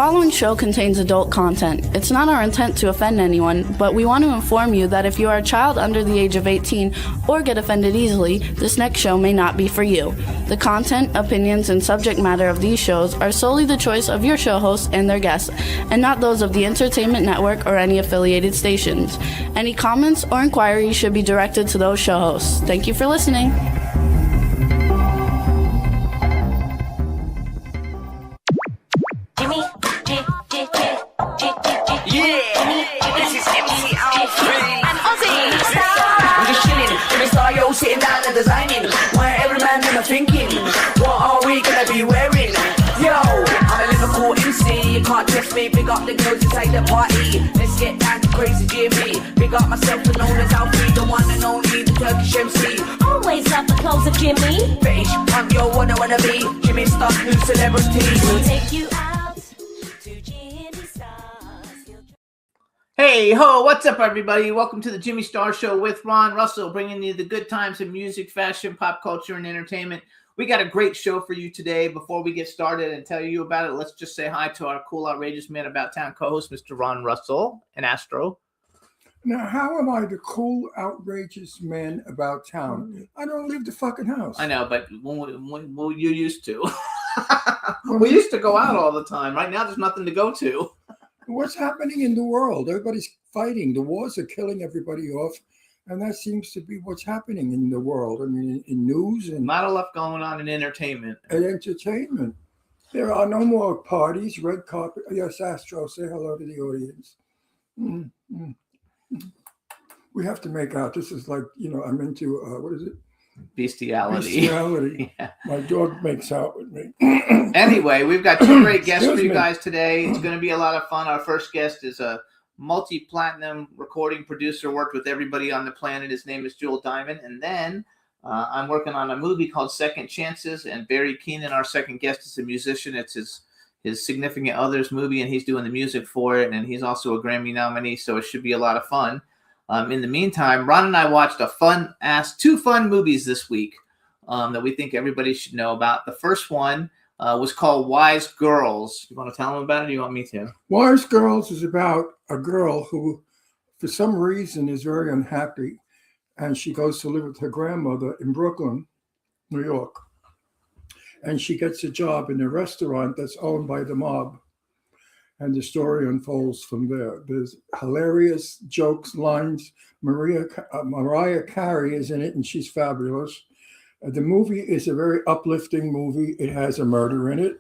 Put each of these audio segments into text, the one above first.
following show contains adult content. It's not our intent to offend anyone, but we want to inform you that if you are a child under the age of 18 or get offended easily, this next show may not be for you. The content, opinions, and subject matter of these shows are solely the choice of your show hosts and their guests, and not those of the Entertainment Network or any affiliated stations. Any comments or inquiries should be directed to those show hosts. Thank you for listening. Sitting down and designing, where every man in my thinking, what are we gonna be wearing? Yo, I'm a Liverpool MC, you can't trust me, big up the girls inside the party. Let's get down to crazy Jimmy, big up myself and known as Alfie, the one and only, the Turkish MC. Always love the clothes of Jimmy. Bitch, I'm your wanna be, Jimmy Star, new celebrity. We'll take you out to Jimmy Star's. Hey ho, what's up everybody? Welcome to the Jimmy Star Show with Ron Russell, bringing you the good times in music, fashion, pop culture, and entertainment. We got a great show for you today. Before we get started and tell you about it, let's just say hi to our cool, outrageous man about town co-host, Mr. Ron Russell, an Astro. Now, how am I the cool, outrageous man about town? I don't leave the fucking house. I know, but when you used to. We used to go out all the time. Right now, there's nothing to go to. What's happening in the world? Everybody's fighting. The wars are killing everybody off. And that seems to be what's happening in the world. I mean, in news and Not enough going on in entertainment. and entertainment. There are no more parties, red carpet. Yes, Astro, say hello to the audience. We have to make out. This is like, I'm into, what is it? Bestiality. Bestiality. Yeah. My dog makes out with me. Anyway, we've got two great guests for Excuse you me. guys today. It's going to be a lot of fun. Our first guest is a multi-platinum recording producer, worked with everybody on the planet. His name is Joel Diamond. And then I'm working on a movie called Second Chances, and Barry Keenan, our second guest, is a musician. It's his significant other's movie, and he's doing the music for it, and he's also a Grammy nominee, so it should be a lot of fun. In the meantime, Ron and I watched two fun movies this week that we think everybody should know about. The first one was called Wise Girls. You want to tell them about it, or do you want me to? Wise Girls is about a girl who, for some reason, is very unhappy, and she goes to live with her grandmother in Brooklyn, New York. And she gets a job in a restaurant that's owned by the mob. And the story unfolds from there. There's hilarious jokes, lines. Mariah Carey is in it, and she's fabulous. The movie is a very uplifting movie. It has a murder in it,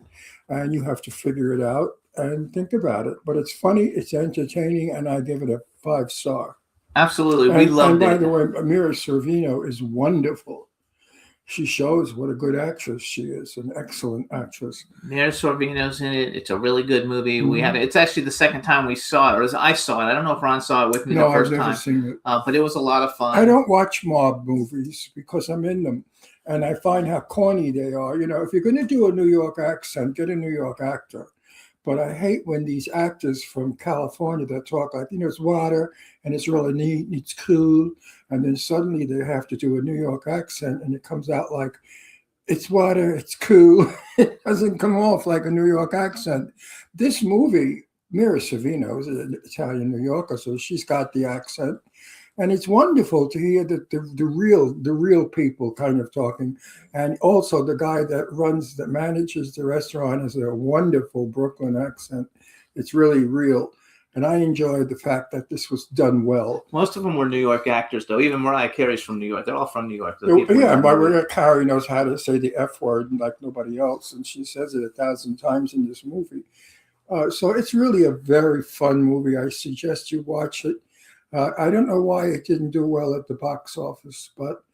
and you have to figure it out and think about it. But it's funny, it's entertaining, and I give it a 5-star. Absolutely. We loved it. And by the way, Mira Sorvino is wonderful. She shows what a good actress she is, an excellent actress. Mira Sorvino's in it. It's a really good movie. It's actually the second time we saw it, or I saw it. I don't know if Ron saw it with me the first time. I've never seen it. But it was a lot of fun. I don't watch mob movies because I'm in them. And I find how corny they are. If you're going to do a New York accent, get a New York actor. But I hate when these actors from California that talk like, it's water and it's really neat and it's cool. And then suddenly they have to do a New York accent and it comes out like, it's water, it's cool. It doesn't come off like a New York accent. This movie, Mira Sorvino is an Italian New Yorker, so she's got the accent. And it's wonderful to hear the real people kind of talking. And also the guy that manages the restaurant has a wonderful Brooklyn accent. It's really real. And I enjoyed the fact that this was done well. Most of them were New York actors, though. Even Mariah Carey's from New York. They're all from New York. Mariah Carey knows how to say the F word like nobody else. And she says it 1,000 times in this movie. So it's really a very fun movie. I suggest you watch it. I don't know why it didn't do well at the box office, but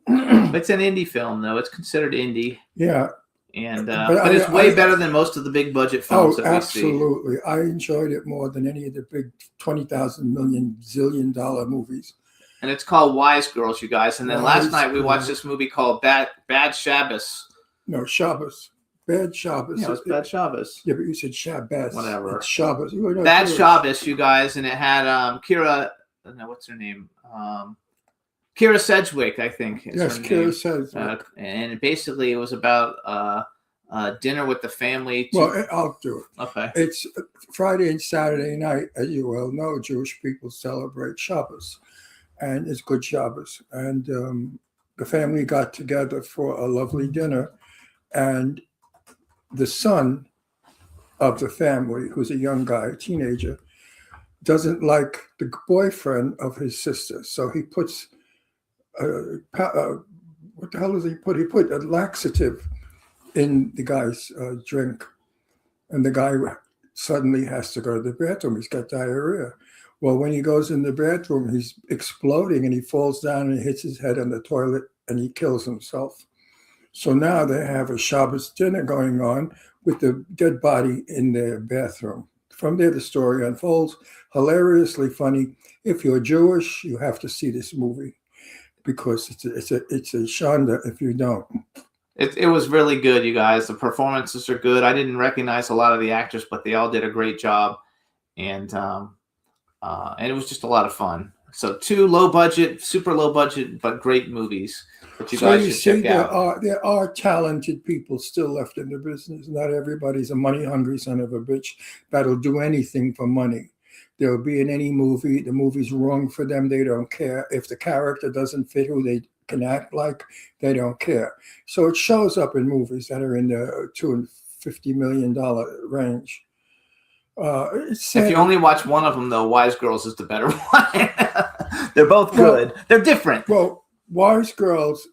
it's an indie film, though. It's considered indie. Yeah. And but it's way better than most of the big budget films that we see. Absolutely. I enjoyed it more than any of the big $20,000 million zillion dollar movies. And it's called Wise Girls, you guys. And then last night we Girls. watched this movie called Bad Shabbos. No, Shabbos. Bad Shabbos. Yeah, it's Bad Shabbos. Yeah, but you said Shabbos. Whatever. It's Shabbos. Bad Shabbos, you guys. And it had Kira, what's her name? Kira Sedgwick, I think. Yes, Kira Sedgwick. And basically it was about dinner with the family. Well, I'll do it. Okay. It's Friday and Saturday night, as you well know. Jewish people celebrate Shabbos, and it's Good Shabbos. And the family got together for a lovely dinner, and the son of the family, who's a young guy, a teenager, doesn't like the boyfriend of his sister. So he puts, what the hell does he put? He put a laxative in the guy's drink. And the guy suddenly has to go to the bathroom. He's got diarrhea. Well, when he goes in the bathroom, he's exploding and he falls down and hits his head on the toilet and he kills himself. So now they have a Shabbos dinner going on with the dead body in their bathroom. From there, the story unfolds. Hilariously funny. If you're Jewish, you have to see this movie because it's a shanda if you don't. It was really good, you guys. The performances are good. I didn't recognize a lot of the actors, but they all did a great job, and it was just a lot of fun. So 2 super low budget, but great movies that you guys should check out. There are talented people still left in the business. Not everybody's a money-hungry son of a bitch that'll do anything for money. They'll be in any movie. The movie's wrong for them. They don't care. If the character doesn't fit who they can act like, they don't care. So it shows up in movies that are in the $250 million range. If you only watch one of them, though, Wise Girls is the better one. They're both good. They're different. Well, Wise Girls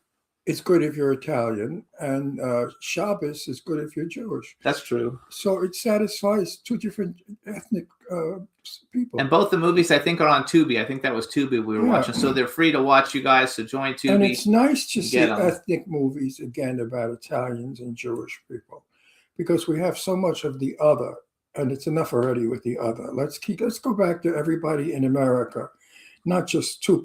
is good if you're Italian, and Shabbos is good if you're Jewish. That's true. So it satisfies 2 different ethnic people. And both the movies, I think, are on Tubi. I think that was Tubi we were watching. So they're free to watch, you guys. So join Tubi. And it's nice to see ethnic movies again about Italians and Jewish people, because we have so much of the other, and it's enough already with the other. Let's go back to everybody in America, not just two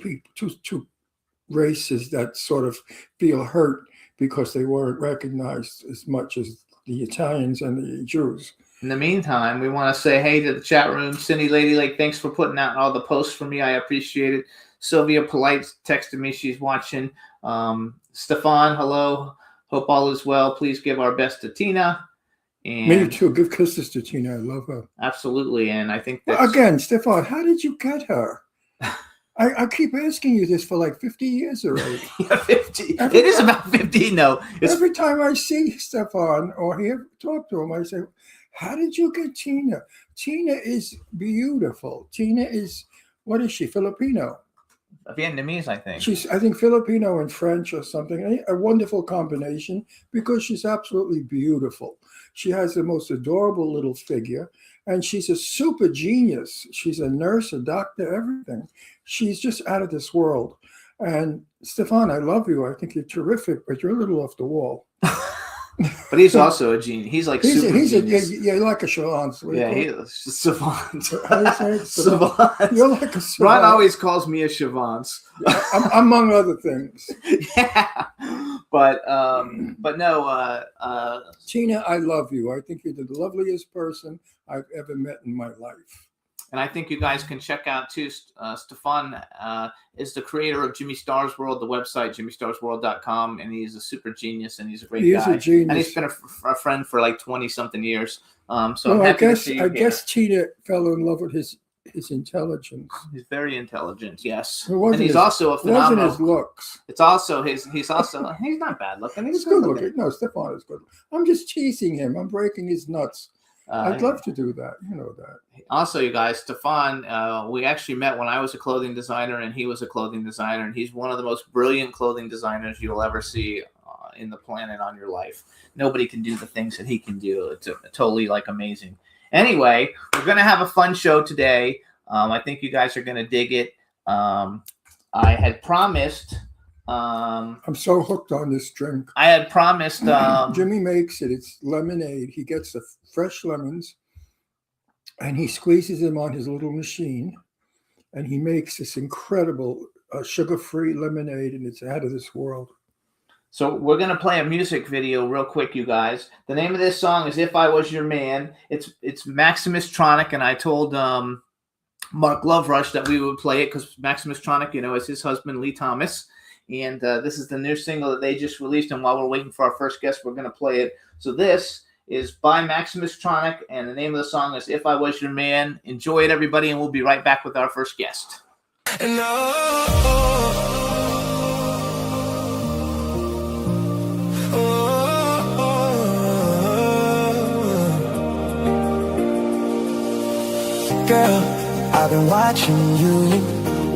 races that sort of feel hurt because they weren't recognized as much as the Italians and the Jews. In the meantime, we want to say hey to the chat room. Cindy Lady Lake, thanks for putting out all the posts for me. I appreciate it. Sylvia Polite texted me. She's watching. Stefan, hello. Hope all is well. Please give our best to Tina. And me too. Give kisses to Tina. I love her. Absolutely. And I think that's... Well, again, Stefan, how did you get her? I keep asking you this for like 50 years already. Yeah, 50. It is about 15, though. Every time I see Stefan or talk to him, I say, how did you get Tina? Tina is beautiful. Tina is, what is she, Filipino? Vietnamese, I think. She's, I think, Filipino and French or something. A wonderful combination because she's absolutely beautiful. She has the most adorable little figure, and she's a super genius. She's a nurse, a doctor, everything. She's just out of this world. And Stefan, I love you. I think you're terrific, but you're a little off the wall. But he's also a genius. He's like super genius. You're like a savant. Yeah, he's savant. How do you say it? Savant. You're like a savant. Ron always calls me a savant. Among other things. Yeah. But no. Tina, I love you. I think you're the loveliest person I've ever met in my life. And I think you guys can check out, too, Stefan is the creator of Jimmy Star's World, the website, jimmystarsworld.com, and he's a super genius, and he's a great guy. He is a genius. And he's been a friend for like 20-something years. So well, I'm happy to see you I guess Tina fell in love with his intelligence. He's very intelligent, yes. And he's also a phenomenal. It wasn't his looks. It's also he's also, he's not bad looking. He's good looking. No, Stefan is good. I'm just teasing him. I'm breaking his nuts. I'd love to do that. You know that. Also, you guys, Stefan, we actually met when I was a clothing designer and he was a clothing designer, and he's one of the most brilliant clothing designers you'll ever see in the planet on your life. Nobody can do the things that he can do. It's totally like amazing. Anyway, we're going to have a fun show today. I think you guys are going to dig it. I had promised... I'm so hooked on this drink. I had promised... Jimmy makes it. It's lemonade. He gets the fresh lemons, and he squeezes them on his little machine, and he makes this incredible sugar-free lemonade, and it's out of this world. So we're going to play a music video real quick, you guys. The name of this song is If I Was Your Man. It's Maximus Tronic, and I told Mark Loverush that we would play it because Maximus Tronic, is his husband, Lee Thomas. And this is the new single that they just released. And while we're waiting for our first guest, we're going to play it. So this is by Maximus Tronic, and the name of the song is If I Was Your Man. Enjoy it, everybody, and we'll be right back with our first guest. And girl, I've been watching you.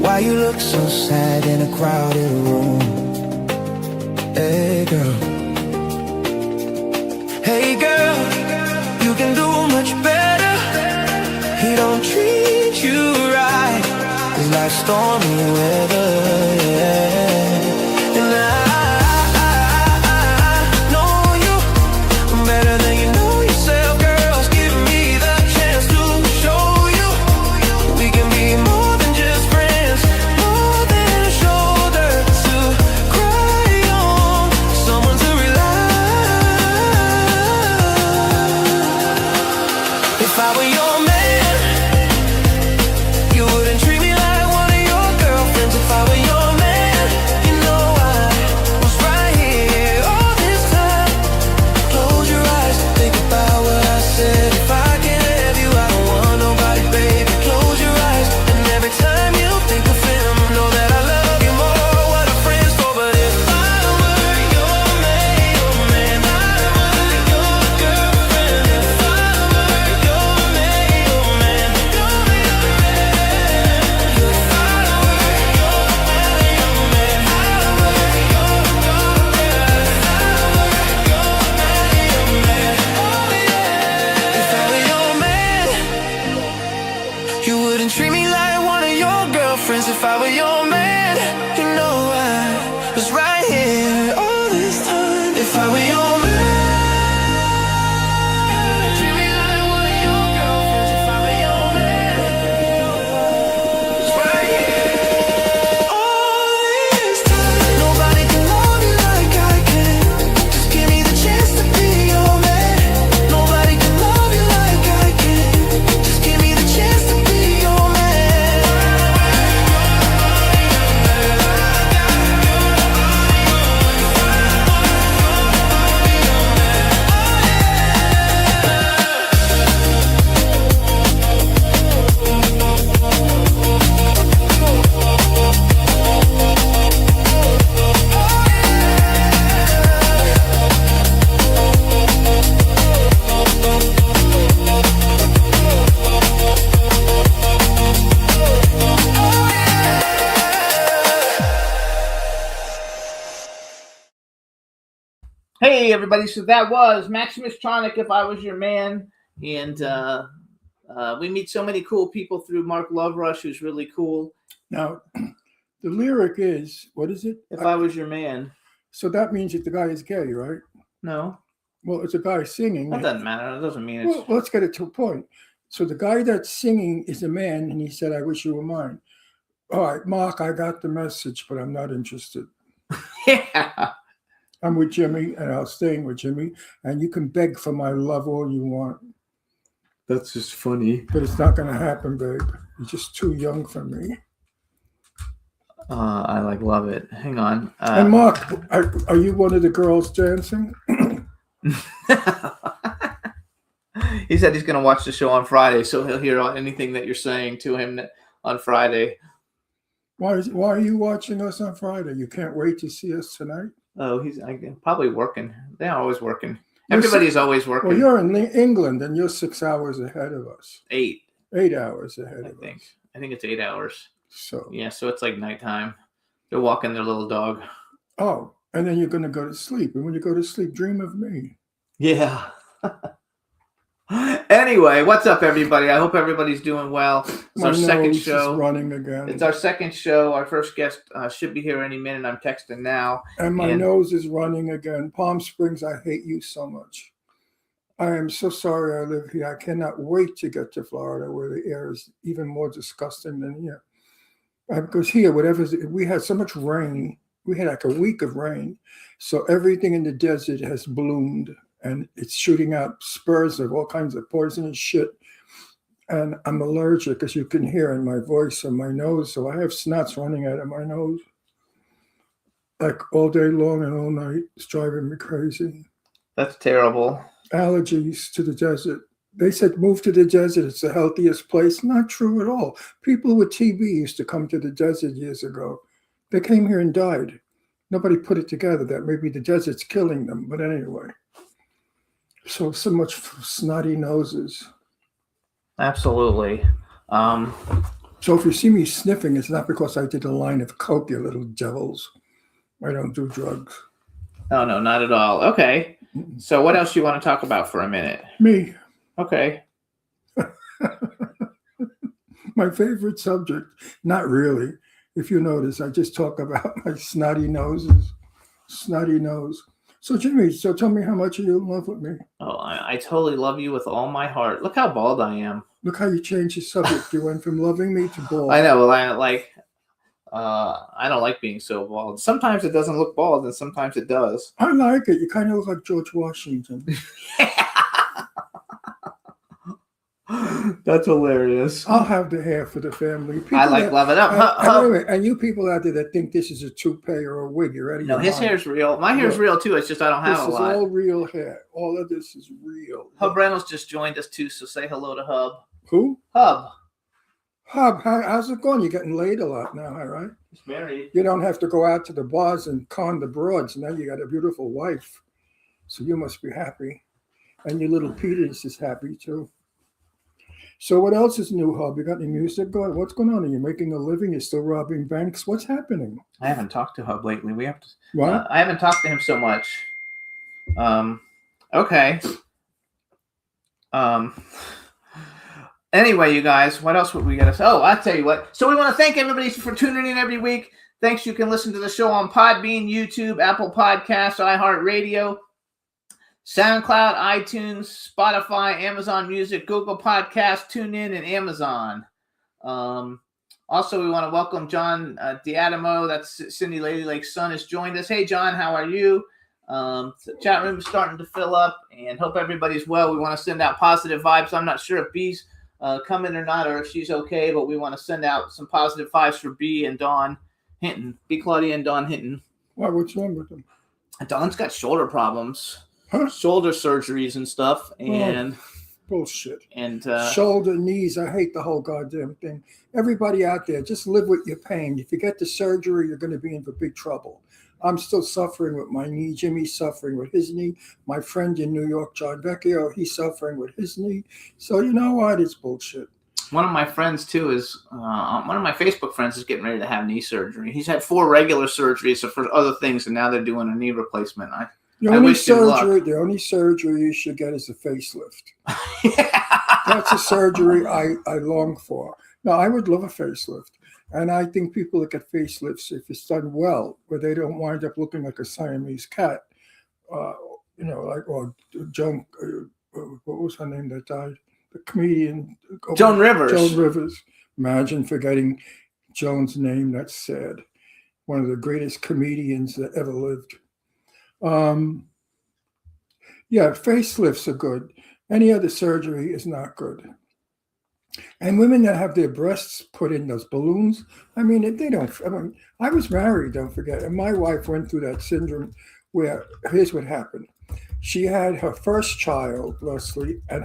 Why you look so sad in a crowded room? Hey girl, you can do much better. He don't treat you right. It's like stormy weather, yeah. And I know you better than you know yourself, girl. Give me the chance to show you we can be more than just friends, more than a shoulder to cry on, someone to rely. If I were your man, you wouldn't treat me like one of your girlfriends. If I were your man, you know I was right here all this time. Close your eyes, think about what I said. If I can't have you, I don't want nobody, baby. Close your eyes, and every time you think of him, know that I love you more. What a friend's for, but if I were your man, I would your girlfriend. If I were your man, you wouldn't treat me like one of your girlfriends. If I were your man, you know I was right here all this time. If I were your man, treat me like one of your girlfriends. If I were your man, was right here all this time. Nobody can love you like I can. Just give me the chance to be your man. Nobody can love you like I can. Just give me the chance to be your man. Hey, everybody. So that was Maximus Tronic, If I Was Your Man. And we meet so many cool people through Mark Loverush, who's really cool. Now, the lyric is, what is it? If I Was Your Man. So that means that the guy is gay, right? No, Well, it's a guy singing. that doesn't matter. It doesn't mean it's... Well, let's get it to a point. So the guy that's singing is a man, and he said, I wish you were mine. All right, Mark, I got the message, but I'm not interested. Yeah. I'm with Jimmy, and I'll stay with Jimmy, and you can beg for my love all you want, That's just funny. but it's not going to happen, babe. You're just too young for me. I love it. Hang on. And Mark, are you one of the girls dancing? He said he's going to watch the show on Friday, so he'll hear anything that you're saying to him on Friday. Why are you watching us on Friday? You can't wait to see us tonight? Oh, he's probably working. They're always working. You're Everybody's always working. Well, you're in England, and you're 6 hours ahead of us. 8, 8 hours ahead I of think. us. I think it's 8 hours. So, Yeah, so it's like nighttime. They're walking their little dog. oh, and then you're going to go to sleep. And when you go to sleep, dream of me. Yeah. Anyway, what's up, everybody? I hope everybody's doing well. It's My our second nose show. is running again. It's our second show. Our first guest should be here any minute. I'm texting now. And my and- nose is running again. Palm Springs, I hate you so much. I am so sorry I live here. I cannot wait to get to Florida, where the air is even more disgusting than here. Because here, we had so much rain. We had like a week of rain. So everything in the desert has bloomed, and it's shooting out spurs of all kinds of poisonous shit. And I'm allergic, as you can hear in my voice and my nose. So I have snots running out of my nose. like all day long and all night. It's driving me crazy. That's terrible. Allergies to the desert. They said move to the desert. It's the healthiest place. Not true at all. People with TB used to come to the desert years ago. They came here and died. Nobody put it together that maybe the desert's killing them. But anyway, so much for snotty noses. Absolutely. So if you see me sniffing, it's not because I did a line of coke, you little devils. I don't do drugs. Oh, no, not at all. Okay. So what else do you want to talk about for a minute? Me, Okay. my favorite subject. Not really. If you notice, I just talk about my snotty noses. Snotty nose. So Jimmy, so tell me how much are you in love with me? Oh, I totally love you with all my heart. Look how bald I am. Look how you changed the subject. You went from loving me to bald. I know. Well, I don't like being so bald. Sometimes it doesn't look bald, and sometimes it does. I like it. You kind of look like George Washington. That's hilarious. I'll have the hair for the family. I like love it up. And you people out there that think this is a toupee or a wig, you're ready? No, his hair's real. My hair's real too. It's just I don't have This a is lot. all real hair. All of this is real. Hub Reynolds just joined us too, so say hello to Hub. Who? Hub. Hub, how's it going? You're getting laid a lot now, all right? He's married. You don't have to go out to the bars and con the broads. Now you got a beautiful wife. So you must be happy. And your little Peters is happy too. So what else is new, Hub? You got any music going? What's going on? Are you making a living? You're still robbing banks? What's happening? I haven't talked to Hub lately. We have to. What? I haven't talked to him so much. Okay. Anyway, you guys, what else would we get? Oh, I'll tell you what. So we want to thank everybody for tuning in every week. Thanks. You can listen to the show on Podbean, YouTube, Apple Podcasts, iHeartRadio, SoundCloud, iTunes, Spotify, Amazon Music, Google Podcasts, TuneIn, and Amazon. Also, we want to welcome John Diadamo. That's Cindy Lady Lake's son has joined us. Hey, John, how are you? The chat room is starting to fill up, and hope everybody's well. We want to send out positive vibes. I'm not sure if B's coming or not, or if she's okay, but we want to send out some positive vibes for B and Dawn Hinton. B. Claudia and Dawn Hinton. Why? What's wrong with them? Dawn's got shoulder problems, Huh? shoulder surgeries and stuff, and Bullshit. and Shoulder, knees. I hate the whole goddamn thing. Everybody out there, just live with your pain. If you get the surgery, you're going to be in for big trouble. I'm still suffering with my knee. Jimmy's suffering with his knee. My friend in New York, John Vecchio, he's suffering with his knee. So you know what? It's bullshit. one of my friends too is one of my Facebook friends is getting ready to have knee surgery. He's had 4 regular surgeries for other things, and now they're doing a knee replacement. The only surgery you should get is a facelift. That's a surgery I long for. Now, I would love a facelift. And I think people that get facelifts, if it's done well, where they don't wind up looking like a Siamese cat, or Joan, what was her name that died? The comedian. Joan Rivers. Joan Rivers. Imagine forgetting Joan's name. That's sad. One of the greatest comedians that ever lived. Yeah, facelifts are good. Any other surgery is not good. And women that have their breasts put in those balloons, I was married, don't forget, and my wife went through that syndrome where, here's what happened. She had her first child, Leslie, and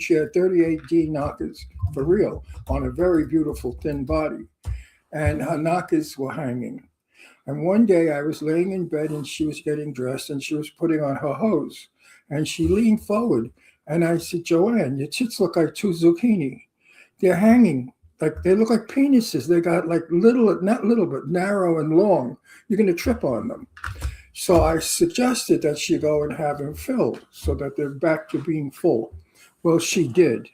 she had 38D knockers, for real, on a very beautiful thin body. And her knockers were hanging. And one day I was laying in bed and she was getting dressed and she was putting on her hose. And she leaned forward and I said, Joanne, your tits look like 2 zucchini. They're hanging, they look like penises. They got like not little, but narrow and long. You're going to trip on them. So I suggested that she go and have them filled so that they're back to being full. Well, she did.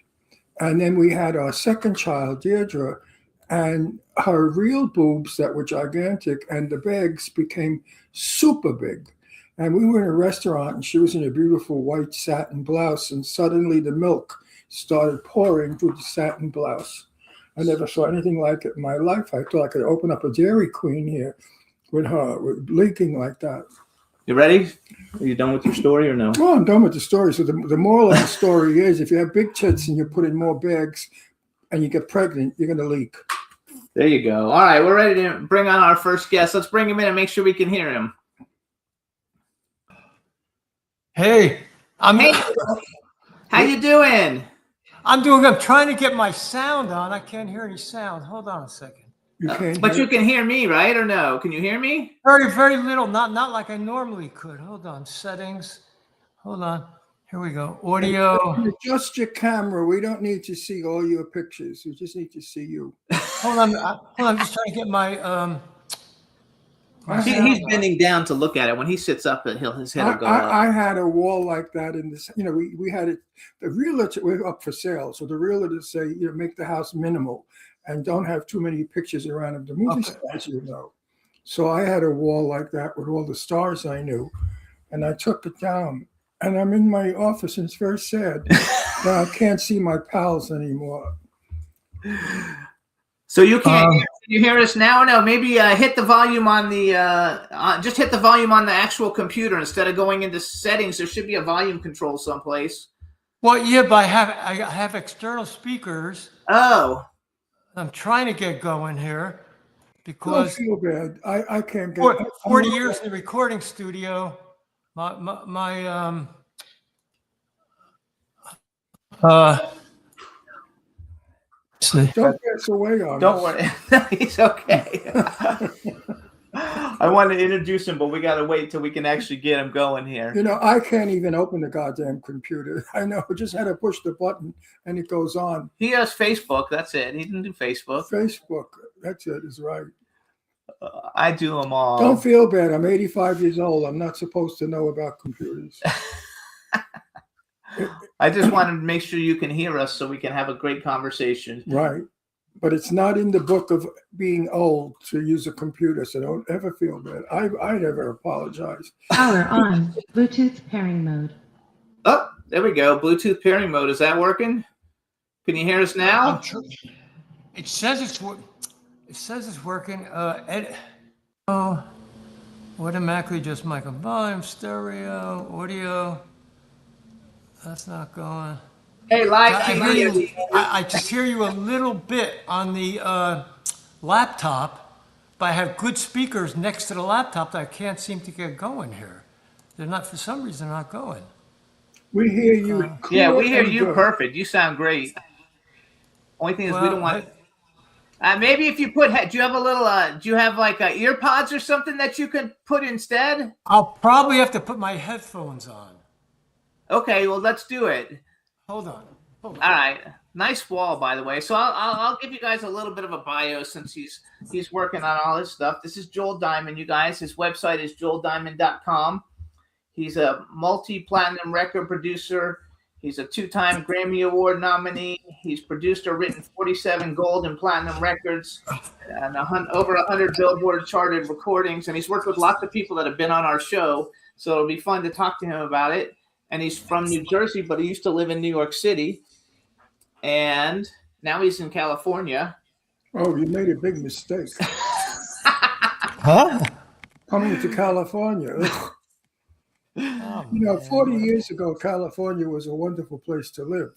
And then we had our second child, Deirdre, and her real boobs that were gigantic and the bags became super big. And we were in a restaurant and she was in a beautiful white satin blouse and suddenly the milk started pouring through the satin blouse. I never saw anything like it in my life. I thought I could open up a Dairy Queen here with leaking like that. You ready? Are you done with your story or no? Well, I'm done with the story. So the moral of the story is if you have big tits and you put in more bags and you get pregnant, you're going to leak. There you go. All right, we're ready to bring on our first guest. Let's bring him in and make sure we can hear him. Hey, Hey, how you doing? I'm doing. I'm trying to get my sound on. I can't hear any sound. Hold on a second. You can't. But hear- you can hear me, right? Or no? Can you hear me? Very, very little. Not like I normally could. Hold on. Settings. Hold on. Here we go. Audio. Adjust your camera. We don't need to see all your pictures. We just need to see you. Hold on. I'm just trying to get my He's bending down to look at it. When he sits up, his head will go up. I had a wall like that in this. You know, we had it. The realtor, we're up for sale, so the realtor say, you know, make the house minimal and don't have too many pictures around of the movie stars, you know. So I had a wall like that with all the stars I knew, and I took it down. And I'm in my office, and it's very sad that I can't see my pals anymore. So you can't can you hear us now? No, maybe hit the volume on the just hit the volume on the actual computer instead of going into settings. There should be a volume control someplace. Well, yeah, but I have external speakers. Oh, I'm trying to get going here Don't because feel bad. I can't get 40 years in the recording studio. See. Don't pass away on don't us. worry. No, he's okay. I wanted to introduce him, but we got to wait till we can actually get him going here. You know, I can't even open the goddamn computer. I know. I just had to push the button and it goes on. He has Facebook. That's it. He didn't do Facebook. Facebook. That's it. Is right. I do them all. Don't feel bad. I'm 85 years old. I'm not supposed to know about computers. I just wanted to make sure you can hear us so we can have a great conversation. Right. But it's not in the book of being old to use a computer, so don't ever feel bad. I never apologize. Power on. Bluetooth pairing mode. Oh, there we go. Bluetooth pairing mode. Is that working? Can you hear us now? It says it's working. Automatically just mic and volume, stereo, audio. That's not going. Hey, live. I hear you. I just hear you a little bit on the laptop, but I have good speakers next to the laptop that I can't seem to get going here. They're not, for some reason, not going. We hear you. Yeah, we clear hear and you good. perfect. You sound great. Only thing is we Well, don't want. Maybe if you put, do you have a little? Do you have like ear pods or something that you can put instead? I'll probably have to put my headphones on. Okay, well let's do it. Hold on. All right, nice wall by the way. So I'll give you guys a little bit of a bio since he's working on all his stuff. This is Joel Diamond, you guys. His website is joeldiamond.com. He's a multi-platinum record producer. He's a 2-time Grammy Award nominee. He's produced or written 47 gold and platinum records and over 100 Billboard charted recordings. And he's worked with lots of people that have been on our show. So it'll be fun to talk to him about it. And he's from New Jersey, but he used to live in New York City. And now he's in California. Oh, you made a big mistake. Huh? Coming to California. Ugh. You know, 40 years ago, California was a wonderful place to live.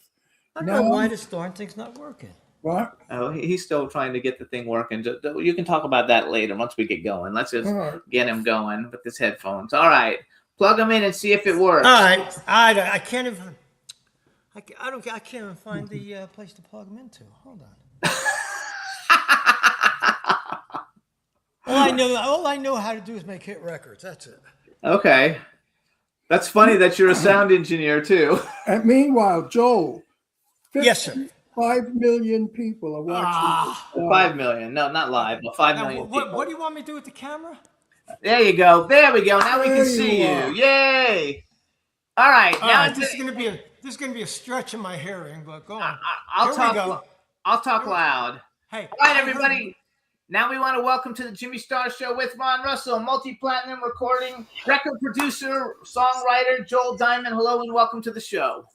I don't know why this darn thing's not working. What? Oh, he's still trying to get the thing working. You can talk about that later once we get going. Let's just All right. get him going with his headphones. All right. Plug them in and see if it works. All right. I can't even. I can't even find the place to plug them into. Hold on. All I know how to do is make hit records. That's it. Okay. That's funny that you're a sound engineer too. And meanwhile, Joel, Yes, sir. 5 million people are watching. 5 million. No, not live, but 5 Now, million. what do you want me to do with the camera? There you go. There we go. Now we can There see you you. are. Yay. All right. All Now right, this is gonna be a stretch in my hearing, but go on. I'll Here we go. talk loud. Hey, All right, everybody. Now we want to welcome to the Jimmy Star Show with Ron Russell, multi-platinum recording, record producer, songwriter, Joel Diamond. Hello and welcome to the show.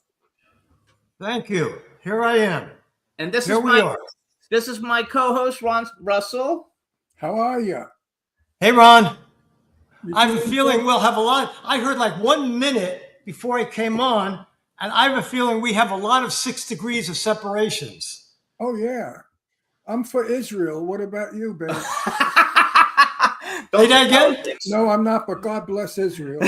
Thank you. Here I am. And this Here is we are. This is my co-host, Ron Russell. How are you? Hey, Ron. I have a feeling we'll have a lot. I heard like 1 minute before I came on, and I have a feeling we have a lot of 6 degrees of separations. Oh, yeah. I'm for Israel. What about you, babe? Don't Say that do again? politics. No, I'm not, but God bless Israel.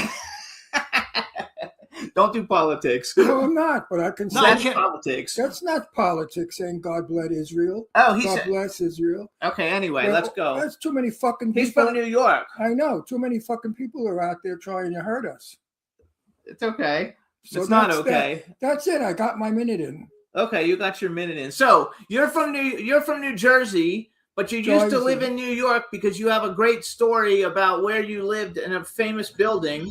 Don't do politics. No, I'm not, but I can No, say I That's can't. politics. that's not politics saying God bless Israel. Oh, he God said. bless Israel. Okay, anyway, Well, let's go. That's too many fucking He's people. from New York. I know. Too many fucking people are out there trying to hurt us. It's okay. So It's not that's okay. That's it. I got my minute in. Okay, you got your minute in. So you're from New Jersey, but you used to Jersey. live in New York because you have a great story about where you lived in a famous building,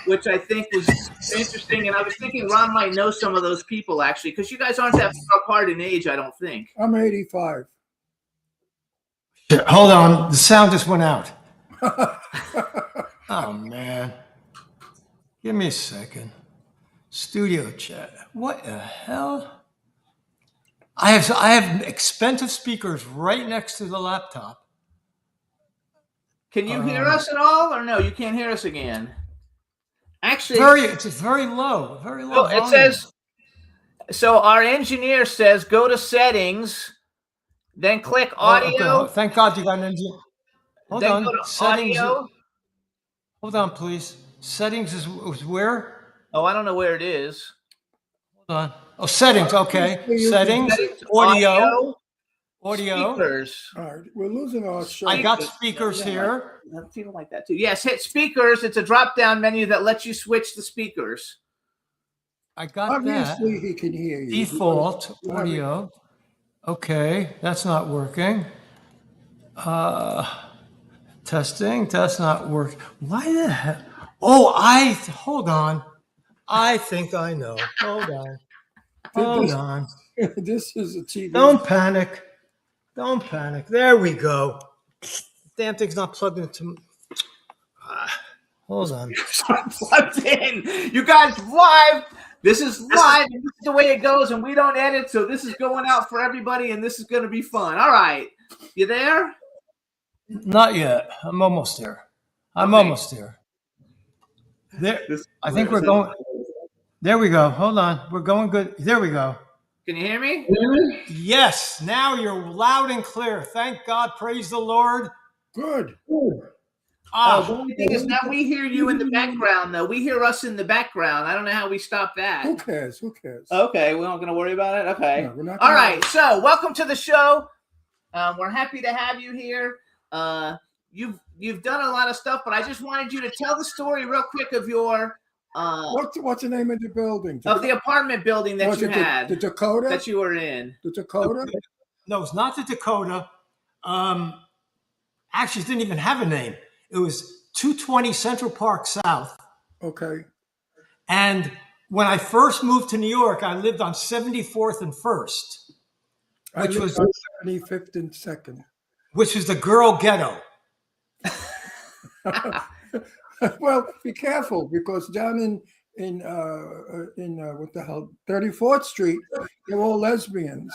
which I think was interesting. And I was thinking Ron might know some of those people actually, because you guys aren't that far apart in age, I don't think. I'm 85. Shit, hold on. The sound just went out. Oh, man. Give me a second. Studio chat. What the hell? I have expensive speakers right next to the laptop. Can you hear us at all, or no? You can't hear us again. Actually, It's very low. Very low. oh, it volume. says. So our engineer says go to settings, then click audio. Okay. Thank God you got an engine. Hold then on. go to Settings. audio. Hold on, please. Settings is where? Oh, I don't know where it is. Hold on. Oh, settings. Okay. Settings. Settings, Audio. speakers. All right, we're losing our show. I got speakers here. People like that too. Yes, hit speakers. It's a drop-down menu that lets you switch the speakers. I got Obviously, that. he can hear you. Default audio. Okay, that's not working. Testing. That's not working. Why the hell? Oh, hold on. I think I know. Hold on. Hold on. This is a TV. Don't panic. Don't panic. There we go. Damn thing's not plugged into. Hold on. Plugged in. You guys live. This is live. And this is the way it goes, and we don't edit, so this is going out for everybody, and this is going to be fun. All right, you there? Not yet. I'm almost there. I'm Okay. almost there. There. I think we're going. There we go. Hold on. We're going good. There we go. Can you hear me? Yes. Now you're loud and clear. Thank God. Praise the Lord. Good. The only thing is now we hear you in the background, though. We hear us in the background. I don't know how we stop that. Who cares? Who cares? Okay, we're not going to worry about it. Okay. No, we're not All gonna- right. So, welcome to the show. We're happy to have you here. You've done a lot of stuff, but I just wanted you to tell the story real quick of your What's the name of the building? of the apartment building that Was you it had the Dakota? that you were in. The Dakota? No, it's not the Dakota. Actually, it didn't even have a name. It was 220 Central Park South. Okay. And when I first moved to New York, I lived on 74th and 1st, I Which lived was- on 75th and 2nd. which was the girl ghetto. Well, be careful because down in what the hell, 34th Street, they're all lesbians.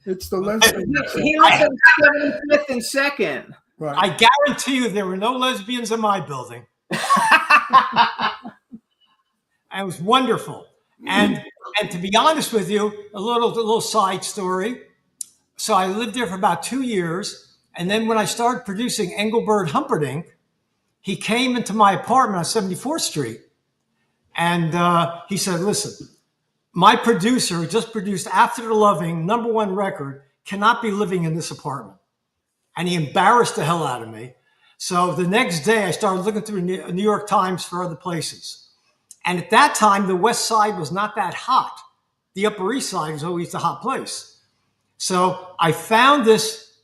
It's the lesbians. He lived in 75th and 2nd. Right. I guarantee you there were no lesbians in my building. It was wonderful. And to be honest with you, a little side story. So I lived there for about 2 years. And then when I started producing Engelbert Humperdinck, he came into my apartment on 74th Street. And he said, listen, my producer who just produced After the Loving, #1 record, cannot be living in this apartment. And he embarrassed the hell out of me. So the next day I started looking through New York Times for other places. And at that time, the West Side was not that hot. The Upper East Side was always the hot place. So I found this,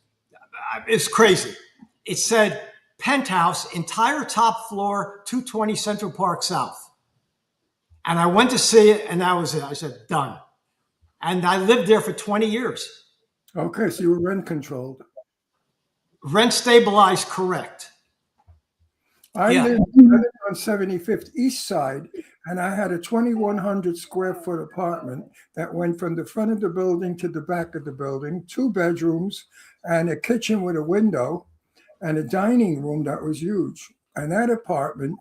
it's crazy. It said penthouse, entire top floor, 220 Central Park South. And I went to see it, and that was it. I said, done. And I lived there for 20 years. Okay, so you were rent controlled. Rent stabilized, correct. I Yeah. lived on 75th East Side, and I had a 2,100 square foot apartment that went from the front of the building to the back of the building, 2 bedrooms, and a kitchen with a window, and a dining room that was huge. And that apartment,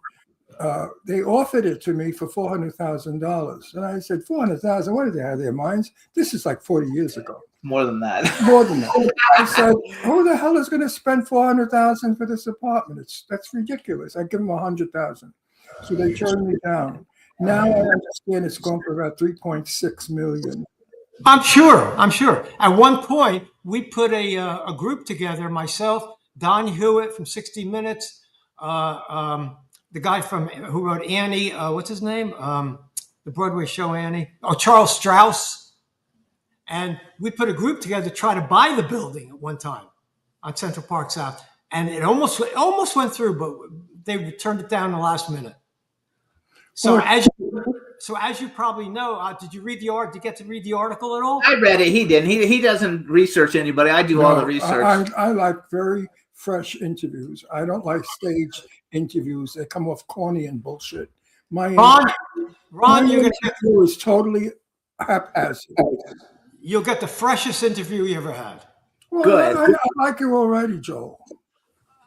they offered it to me for $400,000. And I said, $400,000, what did they have their minds? This is like 40 years ago. More than that. More than that. I said, who the hell is going to spend $400,000 for this apartment? That's ridiculous. I give them $100,000. So they turned me down. Now I understand it's going for about 3.6 million. I'm sure. At one point, we put a group together, myself, Don Hewitt from 60 Minutes, the guy who wrote Annie, what's his name? The Broadway show Annie. Oh, Charles Strauss. And we put a group together to try to buy the building at one time on Central Park South. And it almost went through, but they turned it down in the last minute. So as you probably know, did you read the art? Did you get to read the article at all? I read it. He didn't. He doesn't research anybody. I do all the research. I like very fresh interviews. I don't like stage interviews. They come off corny and bullshit. Ron, you're gonna interview is totally haphazard. You'll get the freshest interview you ever had. Well, Good. I like you already, Joel.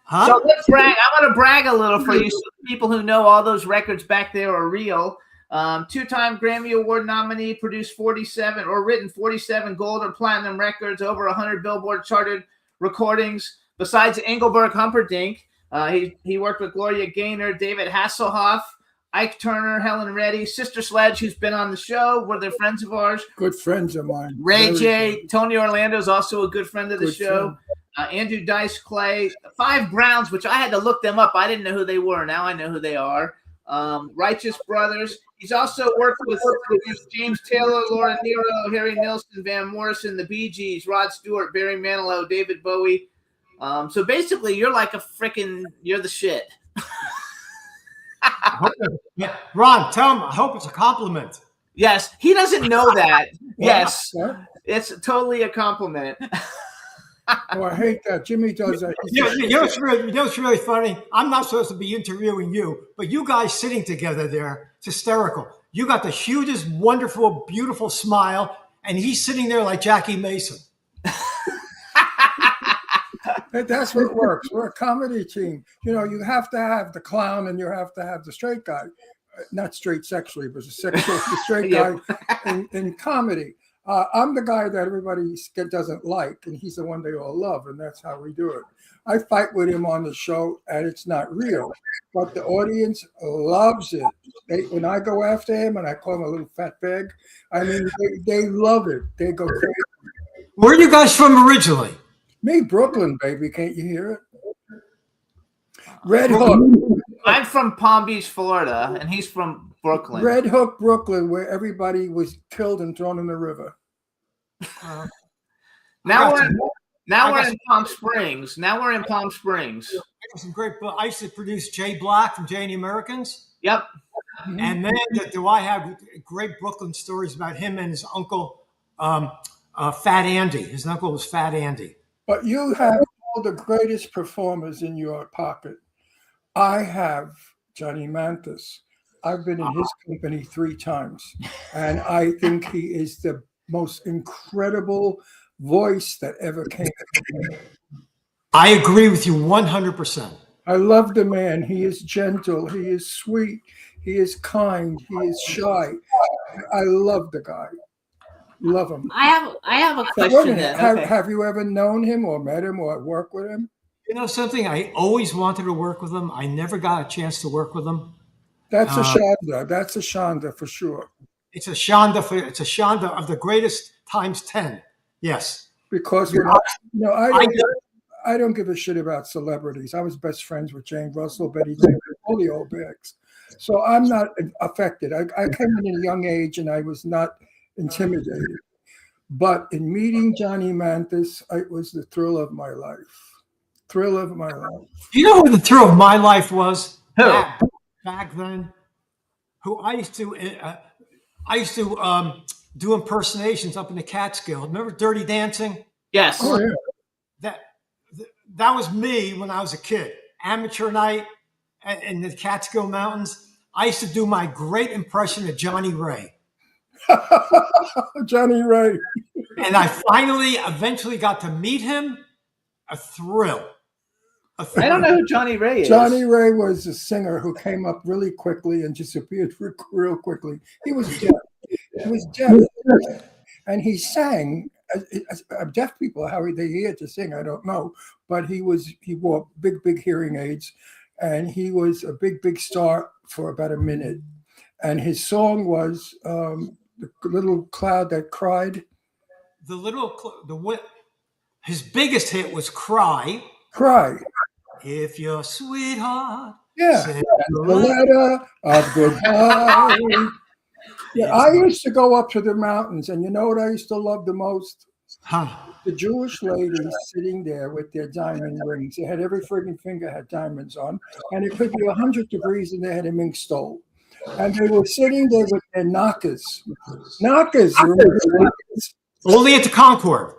Huh? So let's brag. I want to brag a little for you, so people who know all those records back there are real. Two-time Grammy Award nominee, produced 47 or written 47 gold or platinum records, over 100 Billboard charted recordings. Besides Engelbert Humperdinck, he worked with Gloria Gaynor, David Hasselhoff, Ike Turner, Helen Reddy, Sister Sledge, who's been on the show. Were they friends of ours? Good friends of mine. Ray Very J. good. Tony Orlando is also a good friend of the Good show. Andrew Dice Clay, Five Browns, which I had to look them up. I didn't know who they were. Now I know who they are. Righteous Brothers. He's also worked with James Taylor, Laura Nero, Harry Nilsson, Van Morrison, the Bee Gees, Rod Stewart, Barry Manilow, David Bowie. So basically, you're like you're the shit. Yeah. Ron, tell him. I hope it's a compliment. Yes, he doesn't know that. Yes, What? it's totally a compliment. Oh, I hate that. Jimmy does that. You know what's really funny? I'm not supposed to be interviewing you, but you guys sitting together there, it's hysterical. You got the hugest, wonderful, beautiful smile, and he's sitting there like Jackie Mason. That's what works. We're a comedy team. You know, you have to have the clown and you have to have the straight guy. Not straight sexually, but the straight guy in comedy. I'm the guy that everybody doesn't like, and he's the one they all love, and that's how we do it. I fight with him on the show, and it's not real, but the audience loves it. When I go after him and I call him a little fat bag, I mean, they love it. They go crazy. Where are you guys from originally? Me, Brooklyn, baby. Can't you hear it? Red Hook. I'm from Palm Beach, Florida, and he's from Brooklyn. Red Hook, Brooklyn, where everybody was killed and thrown in the river. Now we're in Palm Springs. I got some great. I used to produce Jay Black from Jay and the Americans. Yep. And man, do I have great Brooklyn stories about him and his uncle, Fat Andy. His uncle was Fat Andy. But you have all the greatest performers in your pocket. I have Johnny Mathis. I've been in his company 3 times, and I think he is the most incredible voice that ever came. I agree with you 100%. I love the man. He is gentle. He is sweet. He is kind. He is shy. I love the guy. Love him. I have a question then. Okay. Have you ever known him or met him or worked with him? You know something? I always wanted to work with him. I never got a chance to work with him. That's a Shonda. That's a Shonda for sure. It's a Shonda of the greatest times 10. Yes. Because I don't give a shit about celebrities. I was best friends with Jane Russell, Betty Davis, all the old bags. So I'm not affected. I came in at a young age and I was not intimidated. But in meeting Johnny Mathis, it was the thrill of my life. Thrill of my life. You know who the thrill of my life was? Who? Back then. Who I used to do impersonations up in the Catskill. Remember Dirty Dancing? Yes. Oh, yeah. That was me when I was a kid. Amateur night in the Catskill Mountains. I used to do my great impression of Johnny Ray. Johnny Ray. And I eventually got to meet him. A thrill. I don't know who Johnny Ray is. Johnny Ray was a singer who came up really quickly and disappeared real quickly. He was deaf. And he sang deaf people, how they hear to sing, I don't know. But he wore big hearing aids, and he was a big star for about a minute. And his song was the little cloud that cried. His biggest hit was "Cry." Cry. If your sweetheart. Yeah. sent The a letter- letter of goodbye. Yeah, I used to go up to the mountains, and you know what I used to love the most? Huh. The Jewish ladies sitting there with their diamond rings. They had every friggin' finger had diamonds on, and it could be 100 degrees, and they had a mink stole. And they were sitting there with their knockers. Knockers. You remember the knockers? Only at the Concord.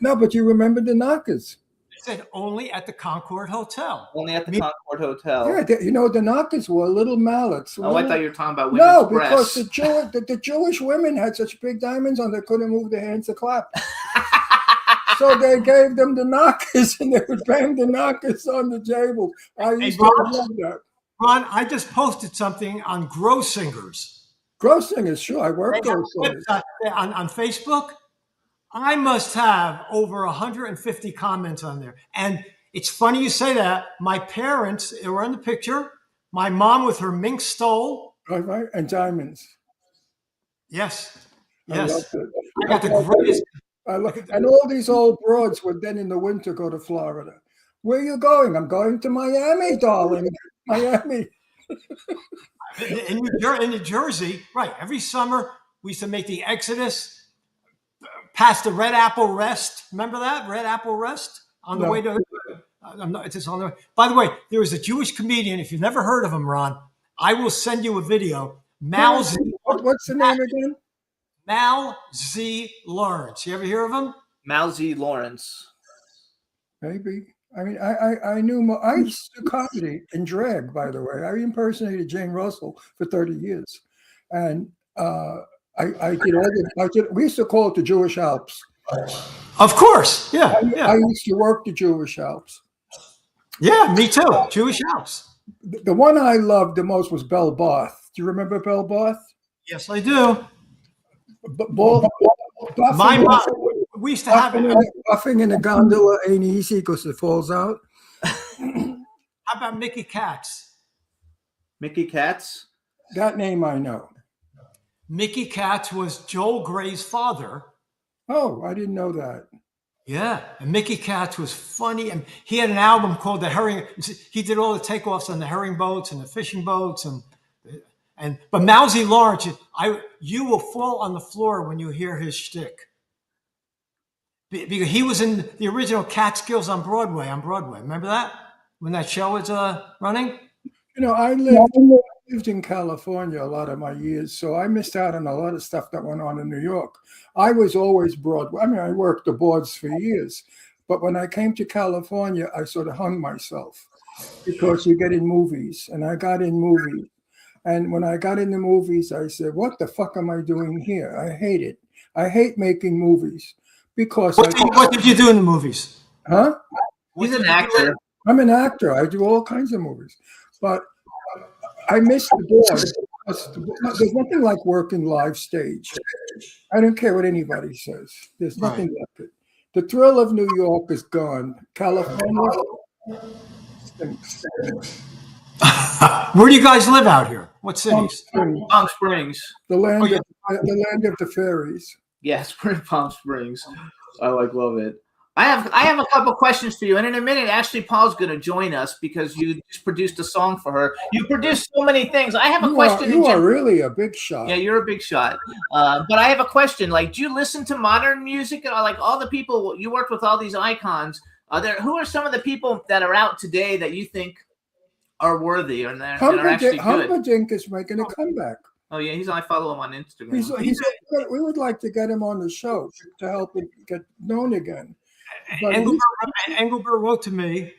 No, but you remember the knockers. I said only at the Concord Hotel. Only at the Concord Hotel. Yeah, the knockers were little mallets. Oh, I thought you were talking about women's No, breasts. because the Jewish women had such big diamonds on, they couldn't move their hands to clap. So they gave them the knockers, and they would bang the knockers on the table. I used to love that. Ron, I just posted something on Grow Singers. Grow Singers, sure. I worked those singers. On Facebook. I must have over 150 comments on there. And it's funny you say that. My parents, they were in the picture. My mom with her mink stole. Right, and diamonds. Yes. I Yes. loved it. I got the greatest. And all these old broads would then in the winter go to Florida. Where are you going? I'm going to Miami, darling. Miami. In New Jersey, right. Every summer, we used to make the exodus past the Red Apple Rest. Remember that? Red Apple Rest? On the way to... it's on the way. By the way, there was a Jewish comedian. If you've never heard of him, Ron, I will send you a video. What's the name again? Mal Z. Lawrence. You ever hear of him? Mal Z. Lawrence. Maybe. I mean, I knew. I used to do comedy in drag, by the way. I impersonated Jane Russell for 30 years. And I did all the... we used to call it the Jewish Alps. Of course. Yeah. I used to work the Jewish Alps. Yeah, me too. Jewish Alps. The one I loved the most was Belle Barth. Do you remember Belle Barth? Yes, I do. My mom, we used to have buffing in a gondola ain't easy because it falls out. How about Mickey Katz? Mickey Katz? That name I know. Mickey Katz was Joel Gray's father. Oh, I didn't know that. Yeah, and Mickey Katz was funny, and he had an album called The Herring. He did all the takeoffs on the herring boats and the fishing boats, but Mal Z. Lawrence, you will fall on the floor when you hear his shtick, because he was in the original Catskills on Broadway. Remember that when that show was running? You know, I lived in California a lot of my years, so I missed out on a lot of stuff that went on in New York. I was always Broadway. I mean, I worked the boards for years, but when I came to California, I sort of hung myself because you get in movies, and I got in movies. And when I got in the movies, I said, what the fuck am I doing here? I hate it. I hate making movies because... What did you do in the movies? Huh? He's an actor. I'm an actor. I do all kinds of movies. But I miss the board. There's nothing like working live stage. I don't care what anybody says. There's nothing like it. The thrill of New York is gone. California stinks. Where do you guys live out here? What cities? Palm Springs. The land of the fairies. Yes, Palm Springs. I love it. I have a couple questions for you, and in a minute, Ashley Paul's going to join us because you just produced a song for her. You produced so many things. I have a question. You are really a big shot. Yeah, you're a big shot. But I have a question. Like, do you listen to modern music? Like all the people you worked with, all these icons. Who are some of the people that are out today that you think are worthy and that are actually good? Humperdinck is making a comeback. Oh yeah, I follow him on Instagram. We would like to get him on the show to help him get known again. Engelbert wrote to me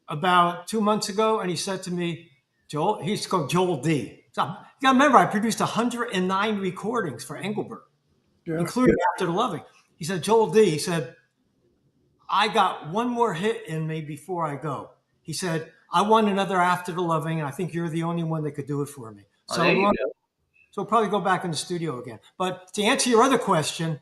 about 2 months ago, and he said to me, Joel, he's called Joel D. So, you got to remember, I produced 109 recordings for Engelbert, including After the Loving. He said, Joel D., he said, I got one more hit in me before I go. He said, I want another After the Loving, and I think you're the only one that could do it for me. So we'll probably go back in the studio again. But to answer your other question,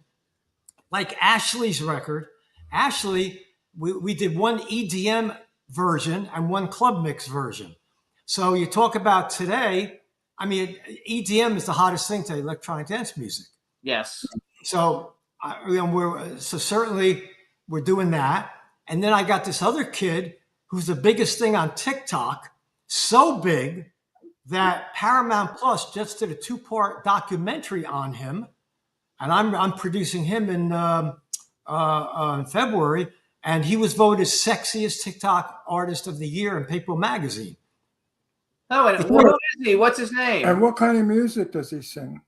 like Ashley's record. Ashley, we did one EDM version and one club mix version. So you talk about today, I mean, EDM is the hottest thing to electronic dance music. Yes. So, certainly we're doing that. And then I got this other kid who's the biggest thing on TikTok, so big that Paramount Plus just did a 2-part documentary on him, and I'm producing him in February, and he was voted sexiest TikTok artist of the year in People magazine. Oh, and who is he? What's his name? And what kind of music does he sing?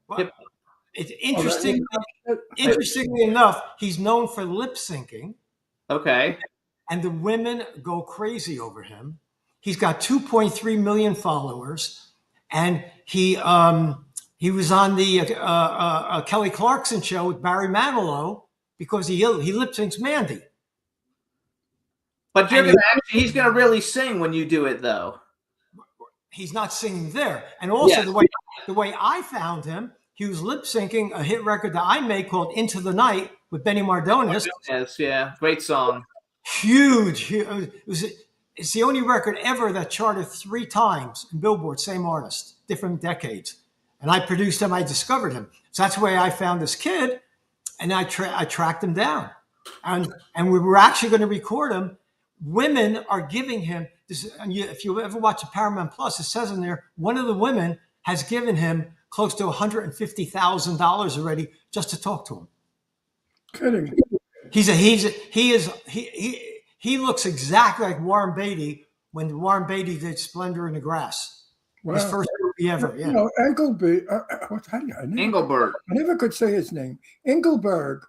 Well, it's interestingly enough, he's known for lip syncing. Okay. And the women go crazy over him. He's got 2.3 million followers, and he was on the Kelly Clarkson show with Barry Manilow because he lip syncs Mandy. But he's gonna really sing when you do it, though. He's not singing there, and also the way I found him, he was lip syncing a hit record that I made called "Into the Night" with Benny Mardones. Yes, yeah, great song. Huge. It's the only record ever that charted 3 times in Billboard, same artist, different decades. And I produced him, I discovered him. So that's where I found this kid, and I tracked him down. And we were actually going to record him. Women are giving him this. And if you ever watch a Paramount Plus, it says in there, one of the women has given him close to $150,000 already just to talk to him. Kidding. He looks exactly like Warren Beatty when Warren Beatty did Splendor in the Grass. Wow. His first movie ever. Yeah. You know, Engelberg. Engelberg. I never could say his name. Engelberg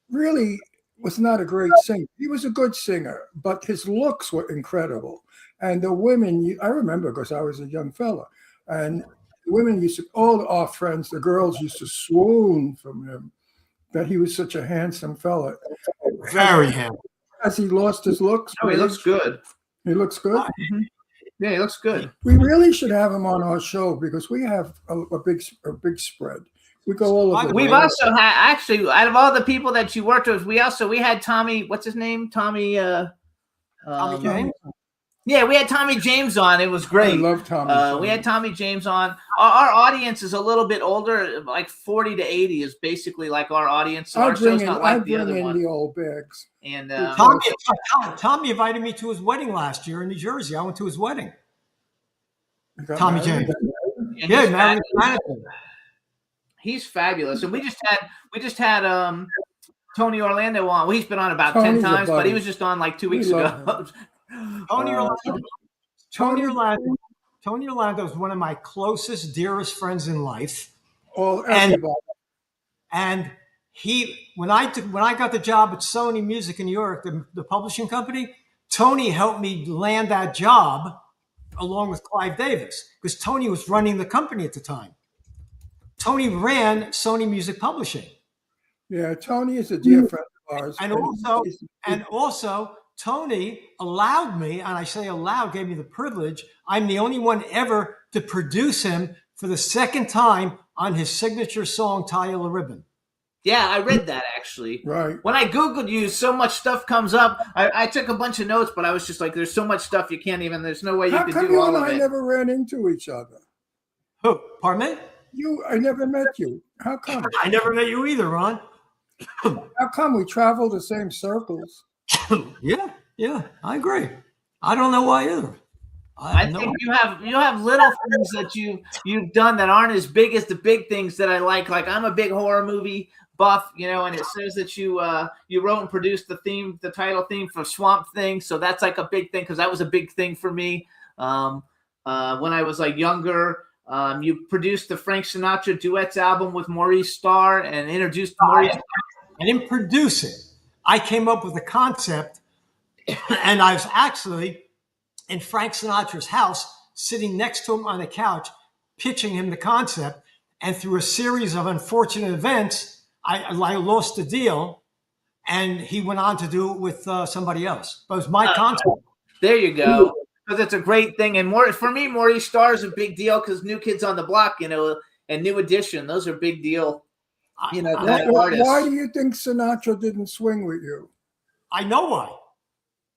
really was not a great singer. He was a good singer, but his looks were incredible. And the women, I remember because I was a young fella, and the women all our friends, the girls used to swoon from him, that he was such a handsome fella. Very handsome. Has he lost his looks? Oh, he looks good. He looks good? Mm-hmm. Yeah, he looks good. We really should have him on our show because we have a big spread. We go all over. We've also had, actually, out of all the people that you worked with, we had Tommy, what's his name? Tommy James? Yeah, we had Tommy James on. It was great. I love Tommy. We had Tommy James on. Our audience is a little bit older, like 40 to 80 is basically like our audience. So our show's not like the other one. The old bags. And Tommy invited me to his wedding last year in New Jersey. I went to his wedding. Tommy James. Yeah, man. He's fabulous. And we just had Tony Orlando on. Well, he's been on about Tony's 10 times, but he was just on like 2 weeks ago. Tony Orlando is one of my closest, dearest friends in life. And he, when I got the job at Sony Music in New York, the publishing company, Tony helped me land that job along with Clive Davis because Tony was running the company at the time. Tony ran Sony Music Publishing. Yeah, Tony is a dear friend of ours. And also, Tony allowed me, and I say allowed, gave me the privilege. I'm the only one ever to produce him for the second time on his signature song, Tie a Ribbon. Yeah, I read that actually. Right. When I Googled you, so much stuff comes up. I took a bunch of notes, but I was just like, there's so much stuff you can't even, there's no way you could do all of it. I never ran into each other. Who? Pardon me? I never met you. How come? I never met you either, Ron. How come we travel the same circles? Yeah, I agree. I don't know why either. I think you have little things that you've done that aren't as big as the big things that I like. Like I'm a big horror movie buff, and it says that you wrote and produced the title theme for Swamp Thing. So that's like a big thing because that was a big thing for me when I was like younger. You produced the Frank Sinatra duets album with Maurice Starr and introduced Maurice. I didn't produce it. I came up with the concept, and I was actually in Frank Sinatra's house, sitting next to him on the couch, pitching him the concept. And through a series of unfortunate events, I lost the deal, and he went on to do it with somebody else. But it was my concept. There you go. Because it's a great thing. And for me, Maurice Starr is a big deal because New Kids on the Block, and New Edition, those are big deal. You know, I- that Why artist. do you think Sinatra didn't swing with you? I know why.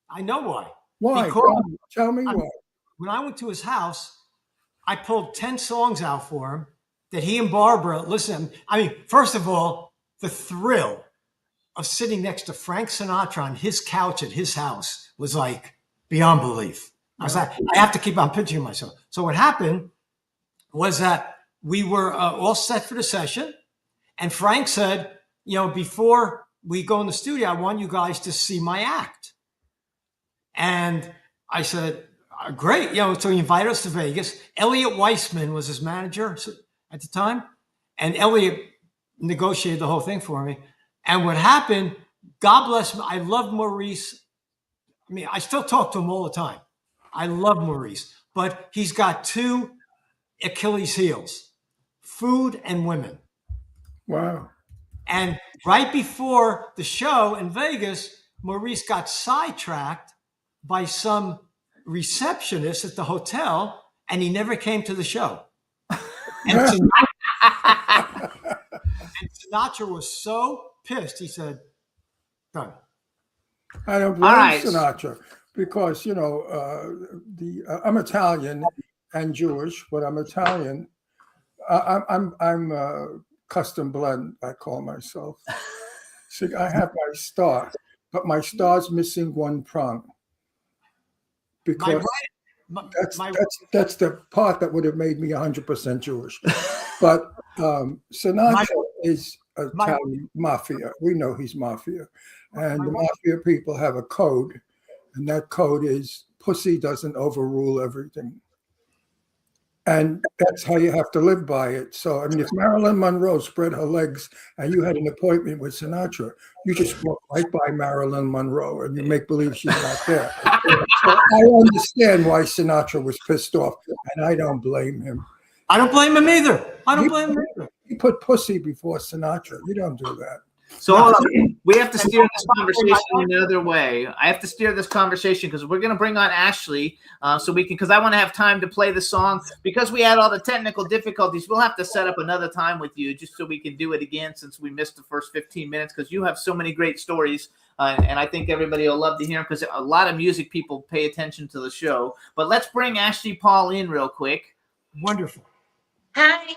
I know why. Why? Because Tell me I'm- why. when I went to his house, I pulled 10 songs out for him that he and Barbara listen. I mean, first of all, the thrill of sitting next to Frank Sinatra on his couch at his house was like beyond belief. I was like, I have to keep on picturing myself. So what happened was that we were all set for the session, and Frank said, before we go in the studio, I want you guys to see my act. And I said, great. So he invited us to Vegas. Elliot Weissman was his manager at the time. And Elliot negotiated the whole thing for me. And what happened, God bless him, I love Maurice. I mean, I still talk to him all the time. I love Maurice. But he's got two Achilles heels, food and women. Wow. And right before the show in Vegas, Maurice got sidetracked by some receptionist at the hotel, and he never came to the show. And Sinatra was so pissed. He said, "Done." I don't blame All right. Sinatra because I'm Italian and Jewish, but I'm Italian. I'm custom blend. I call myself. See, I have my star, but my star's missing one prong because that's the part that would have made me 100% Jewish. But Sinatra is Italian mafia. We know he's mafia. And the mafia people have a code, and that code is pussy doesn't overrule everything. And that's how you have to live by it. So, I mean, if Marilyn Monroe spread her legs and you had an appointment with Sinatra, you just walk right by Marilyn Monroe and you make believe she's not there. So I understand why Sinatra was pissed off, and I don't blame him. I don't blame him either. He put pussy before Sinatra. You don't do that. So hold on. We have to steer this conversation another way. I have to steer this conversation because we're going to bring on Ashley so we can, because I want to have time to play the song. Because we had all the technical difficulties, we'll have to set up another time with you just so we can do it again since we missed the first 15 minutes because you have so many great stories. And I think everybody will love to hear them because a lot of music people pay attention to the show. But let's bring Ashley Paul in real quick. Wonderful. Hi.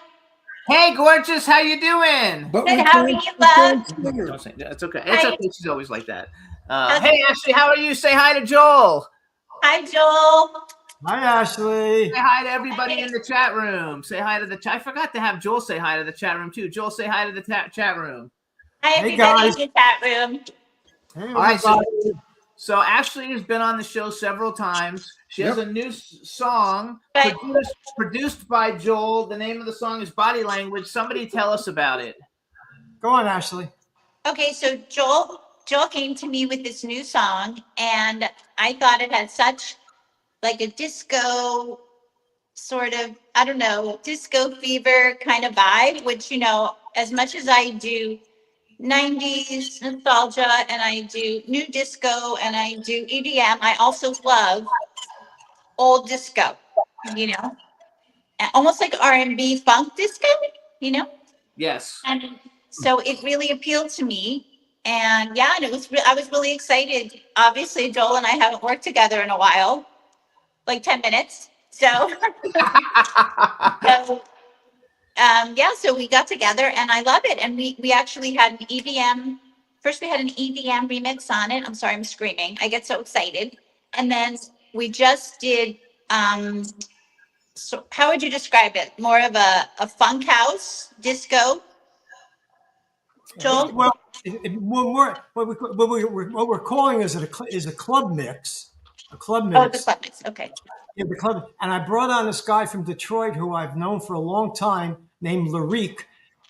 Hey, gorgeous. How you doing? But Good, we how are can't- you, we can't love? see her. Don't say that. It's okay. It's Hi. okay. She's always like that. Hey, Ashley, how are you? Say hi to Joel. Hi, Joel. Hi, Ashley. Say hi to everybody in the chat room. Say hi to the chat. I forgot to have Joel say hi to the chat room, too. Joel, say hi to the chat room. Hi, Hey, everybody guys. in the chat room. Hey, All right, so, everybody. so Ashley has been on the show several times. She has a new song Right. produced by Joel. The name of the song is Body Language. Somebody tell us about it. Go on, Ashley. Okay, so Joel came to me with this new song, and I thought it had such like a disco sort of, I don't know, disco fever kind of vibe, which, as much as I do 90s nostalgia and I do new disco and I do EDM, I also love old disco, almost like R&B funk disco, Yes. and so it really appealed to me. And yeah, and I was really excited. Obviously, Joel and I haven't worked together in a while, like 10 minutes. So, so we got together and I love it. And we actually had an EDM. First, we had an EDM remix on it. I'm sorry, I'm screaming. I get so excited. And then we just did, so how would you describe it? More of a funk house disco? Joel? Well, what we're calling is a club mix. A club mix. Oh, the club mix. Okay. Yeah, the club. And I brought on this guy from Detroit who I've known for a long time named Larique,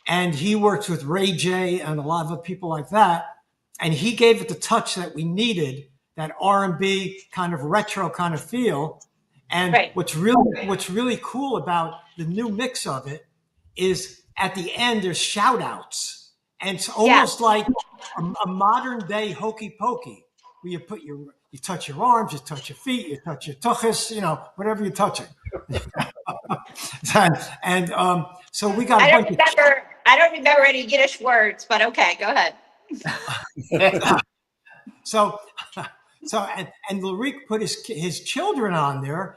and he works with Ray J and a lot of other people like that. And he gave it the touch that we needed, that R&B kind of retro kind of feel. And Right. what's really cool about the new mix of it is at the end there's shout outs. And it's almost like a modern day hokey pokey, where you touch your arms, you touch your feet, you touch your tuchus, whatever you're touching. So we got I a don't bunch remember. I don't remember any Yiddish words, but okay, go ahead. So and Larique put his children on there,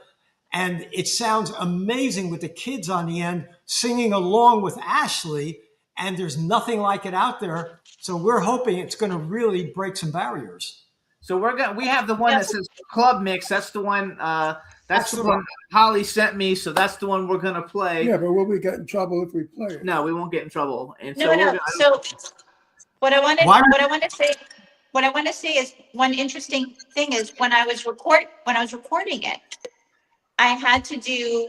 and it sounds amazing with the kids on the end singing along with Ashley, and there's nothing like it out there. So we're hoping it's going to really break some barriers. So we have the one that says Club Mix. That's the one. That's the one Holly sent me. So that's the one we're gonna play. Yeah, but will we get in trouble if we play it? No, we won't get in trouble. And No. So what I want to say is one interesting thing is when I was recording it, I had to do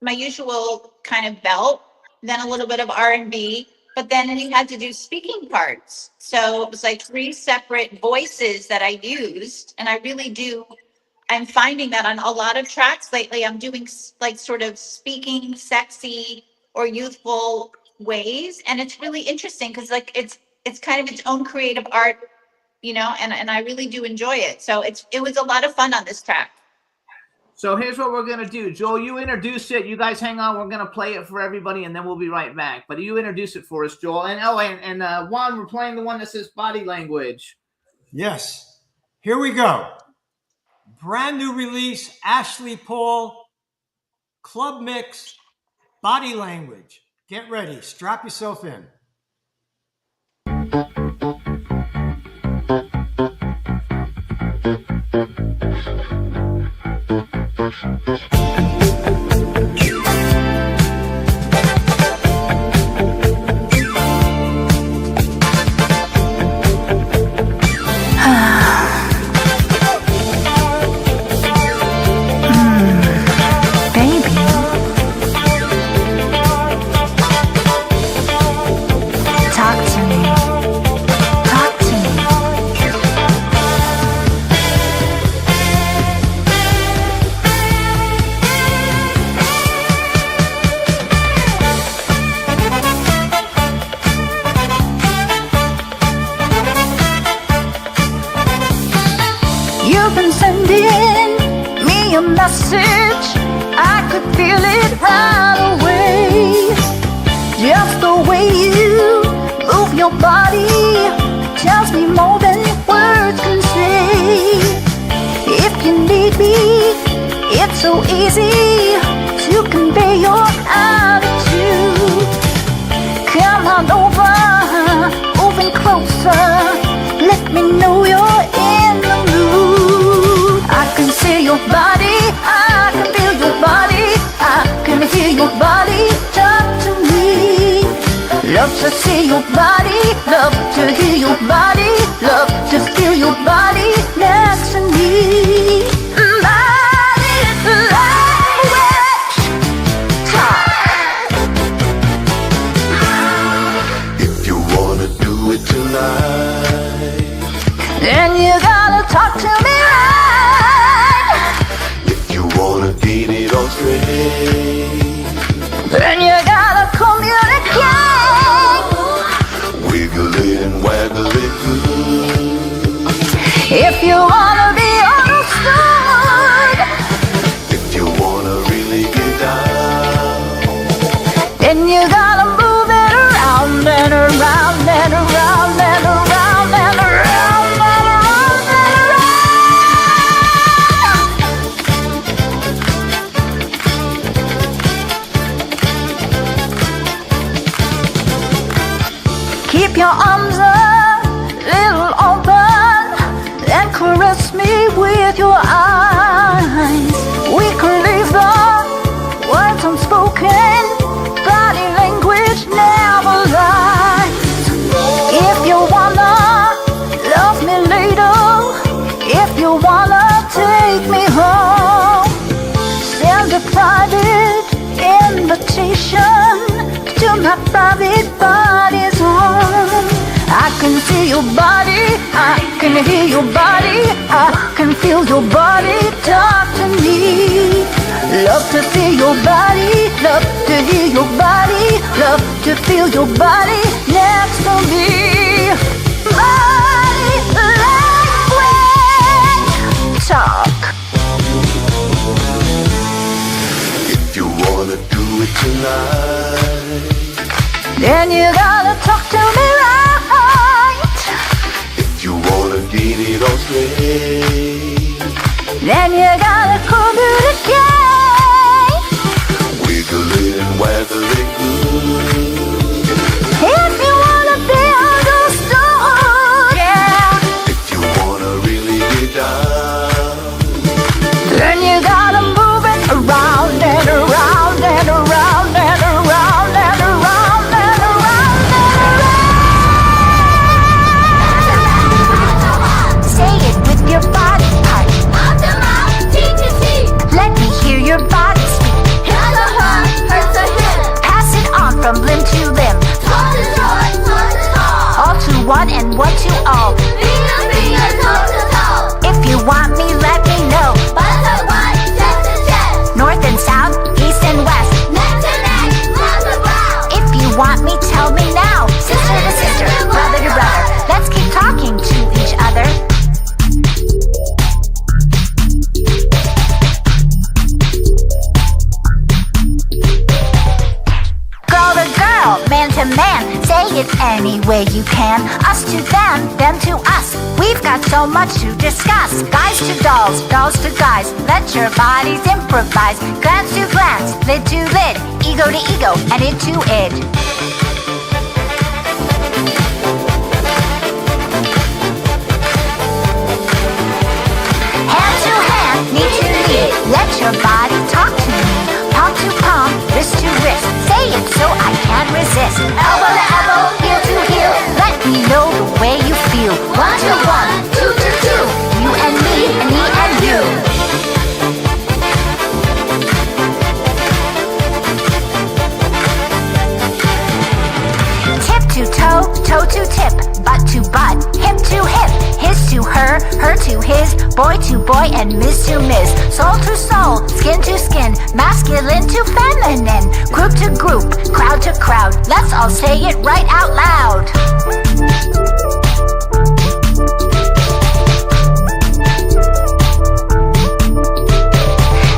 my usual kind of belt, then a little bit of R&B, but then he had to do speaking parts. So it was like 3 separate voices that I used. And I really do, I'm finding that on a lot of tracks lately, I'm doing like sort of speaking sexy or youthful ways. And it's really interesting because like it's kind of its own creative art, you know, and I really do enjoy it. So it was a lot of fun on this track. So here's what we're gonna do. Joel, you introduce it. You guys hang on. We're gonna play it for everybody, and then we'll be right back. But you introduce it for us, Joel. And Juan, we're playing the one that says Body Language. Yes. Here we go. Brand new release, Ashley Paul, Club Mix, Body Language. Get ready. Strap yourself in. You've been sending me a message. I could feel it right away. Just the way you move your body tells me more than words can say. If you need me, it's so easy to convey your attitude. Come on over, moving closer. Let me know you're in the mood. I can see your body, I can feel your body, I can hear your body talk to me. Love to see your body, love to hear your body, love to feel your body next to me. Body language, talk. If you wanna do it tonight, Then you gotta talk to me right. if you wanna get it all straight, Then you gotta communicate. wiggle it and waggle it good. If you wanna be understood, If you wanna really get down, then you gotta move it around and around and around and around and around and around and around. Keep your arms a little open and caress me with your eyes. We can leave the words unspoken. Body language never lies. If you wanna love me later, if you wanna take me home, send a private invitation to my private body zone. I can see your body, I can hear your body, I can feel your body talk to me. Love to see your body, love to hear your body, love to feel your body next to me. Body language, talk. if you wanna do it tonight, then you gotta talk to me right. If you wanna get it all straight, Then you gotta communicate. wiggle it and waggle it good. If you wanna be understood, yeah, If you wanna really get down, then you gotta move it around and around and around and around and around and around and around. Say it with your body part. Let me hear your body speak. Pass it on from limb to limb. All to one and one to all. If you want me, let me know. North and south, east and west. If you want me, tell me now. Sister to sister, brother to brother. Let's keep talking to each other. Girl to girl, man to man, say it any way you can. Us to them to us. We've got so much to discuss. Guys to dolls, dolls to guys. Let your bodies improvise. Glance to glance, lid to lid, ego to ego, and id to id. Hand to hand, knee to knee. Let your body talk to me. Palm to palm, wrist to wrist. Say it so I can't resist. Elbow to elbow, heel to heel. Let me know the way you feel. One to one, two to two. You and me and you. Tip to toe, toe to tip, butt to butt, hip to hip, his to her to his, boy to boy, and miss to miss, soul to soul, skin to skin, masculine to feminine, group to group, crowd to crowd. Let's all say it right out loud.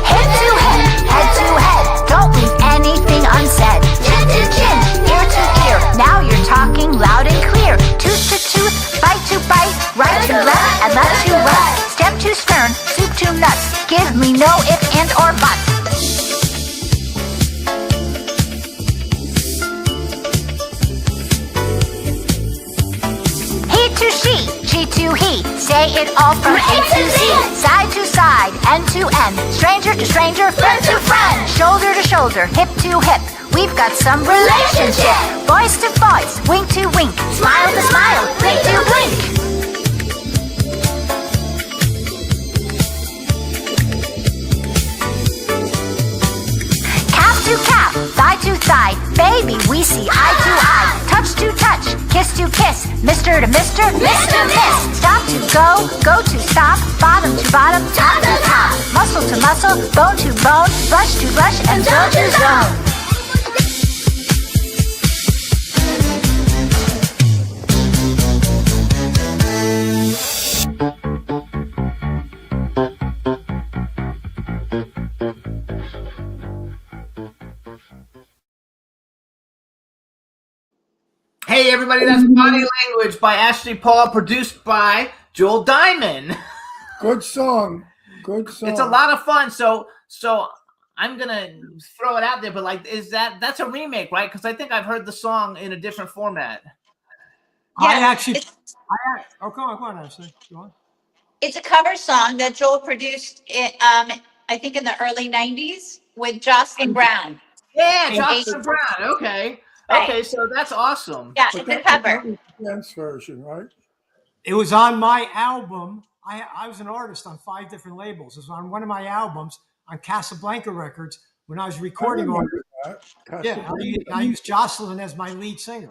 Hip to hip, head to head, don't leave anything unsaid. Chin to chin, ear to ear, now you're talking loud and clear. Tooth to tooth, bite to bite, right to left, and left to right. Step to stern, soup to nuts, give me no if and or but. He to she, to he, say it all from A to Z. Side to side, end to end, stranger to stranger, friend to friend. Shoulder to shoulder, hip to hip, we've got some relationship. Voice to voice, wink to wink, smile to smile, blink to blink. Calf to calf, thigh to thigh, baby, we see eye to eye. Touch to touch, kiss to kiss, mister to mister, miss to miss. Stop to go, go to stop, bottom to bottom, top to top. Muscle to muscle, bone to bone, blush to blush, and zone to zone. Hey everybody, that's Body Language by Ashley Paul, produced by Joel Diamond. Good song. Good song. It's a lot of fun. So I'm gonna throw it out there, but like, that's a remake, right? Because I think I've heard the song in a different format. Oh, go on, Ashley. Go on. It's a cover song that Joel produced, I think in the early 90s with Jocelyn Brown. Yeah, And Jocelyn Ace. Brown. Okay. Right. Okay, so that's awesome. Yeah, But it's a that cover. was the dance version, right? It was on my album. I was an artist on 5 different labels. It was on one of my albums on Casablanca Records when I was recording on. Yeah, I used Jocelyn as my lead singer.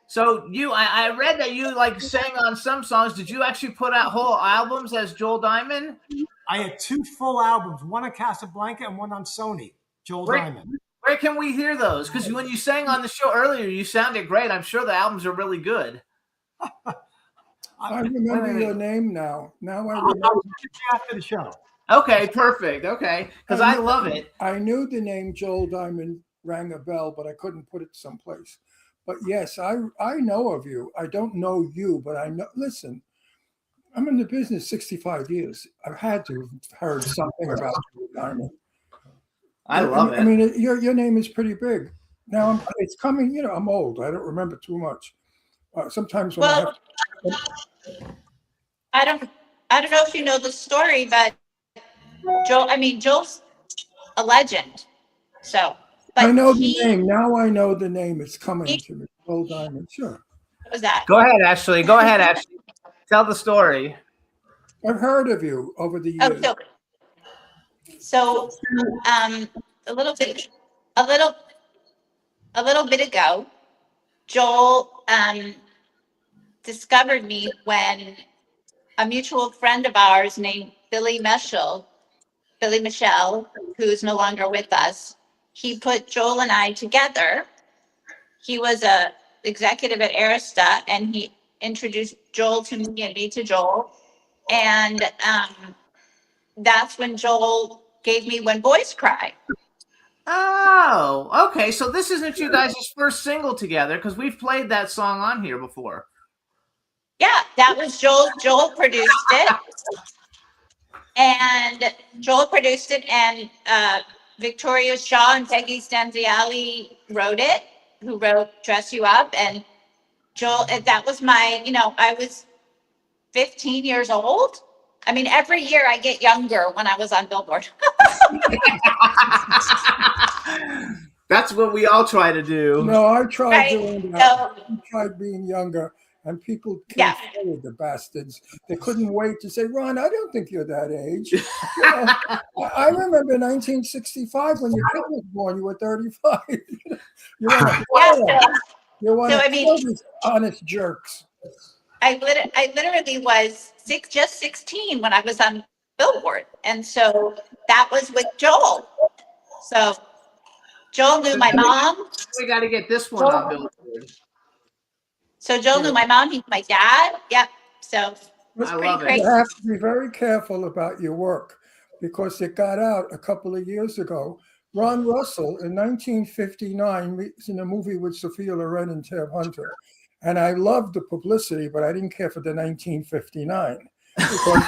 So I read that you like sang on some songs. Did you actually put out whole albums as Joel Diamond? I had 2 full albums, one on Casablanca and one on Sony, Joel Diamond. Where can we hear those? Because when you sang on the show earlier, you sounded great. I'm sure the albums are really good. I remember your name now. Now I I'll remember. get you after the show. Okay, perfect. Okay, because I love it. I knew the name Joel Diamond rang a bell, but I couldn't put it someplace. But yes, I know of you. I don't know you, but I know. Listen, I'm in the business 65 years. I've had to have heard something about you, Diamond. I love it. I mean, your name is pretty big. Now it's coming. You know, I'm old. I don't remember too much. Sometimes when Well, I don't know if you know the story, but Joel's a legend. So, but I know the name. Now I know the name. It's coming to me. Joel Diamond. Sure. What was that? Go ahead, Ashley. Go ahead, Ashley. Tell the story. I've heard of you over the Oh, years. so a little bit ago, Joel discovered me when a mutual friend of ours named Billy Michelle, who's no longer with us, he put Joel and I together. He was a executive at Arista, and he introduced Joel to me and me to Joel. And that's when Joel gave me When Boys Cry. Oh, okay. So this isn't you guys' first single together, because we've played that song on here before. Yeah, that was Joel. Joel produced it. And Victoria Shaw and Peggy Stanziali wrote it, who wrote Dress You Up. And Joel, that was I was 15 years old. I mean, every year I get younger when I was on Billboard. That's what we all try to do. No, I tried Right. doing that. I tried being younger, and people came forward, the bastards. They couldn't wait to say, Ron, I don't think you're that age. You know, I remember 1965 when your kid was born, you were 35. You're one of these honest jerks. I literally was just 16 when I was on Billboard. And so that was with Joel. So Joel knew my mom. We got to get this one on Billboard. So Joel knew my mom, he knew my dad. Yep. So it was pretty crazy. You have to be very careful about your work, because it got out a couple of years ago. Ron Russell in 1959 was in a movie with Sophia Loren and Tab Hunter. And I loved the publicity, but I didn't care for the 1959. Because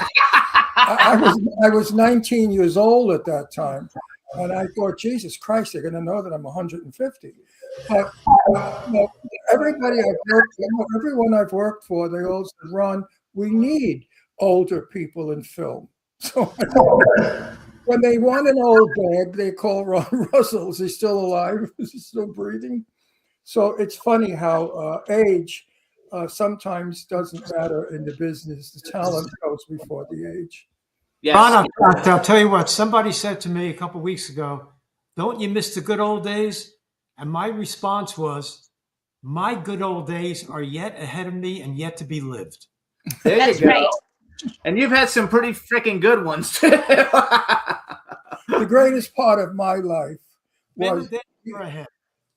I was 19 years old at that time. And I thought, Jesus Christ, they're going to know that I'm 150. But everyone I've worked for, they all said, Ron, we need older people in film. So when they want an old bag, they call Ron Russell. Is he still alive? Is he still breathing? So it's funny how age sometimes doesn't matter in the business. The talent goes before the age. Yes. Ron, I'll tell you what, somebody said to me a couple of weeks ago, don't you miss the good old days? And my response was, my good old days are yet ahead of me and yet to be lived. There That's you go. right. And you've had some pretty freaking good ones too. The greatest part of my life was ahead.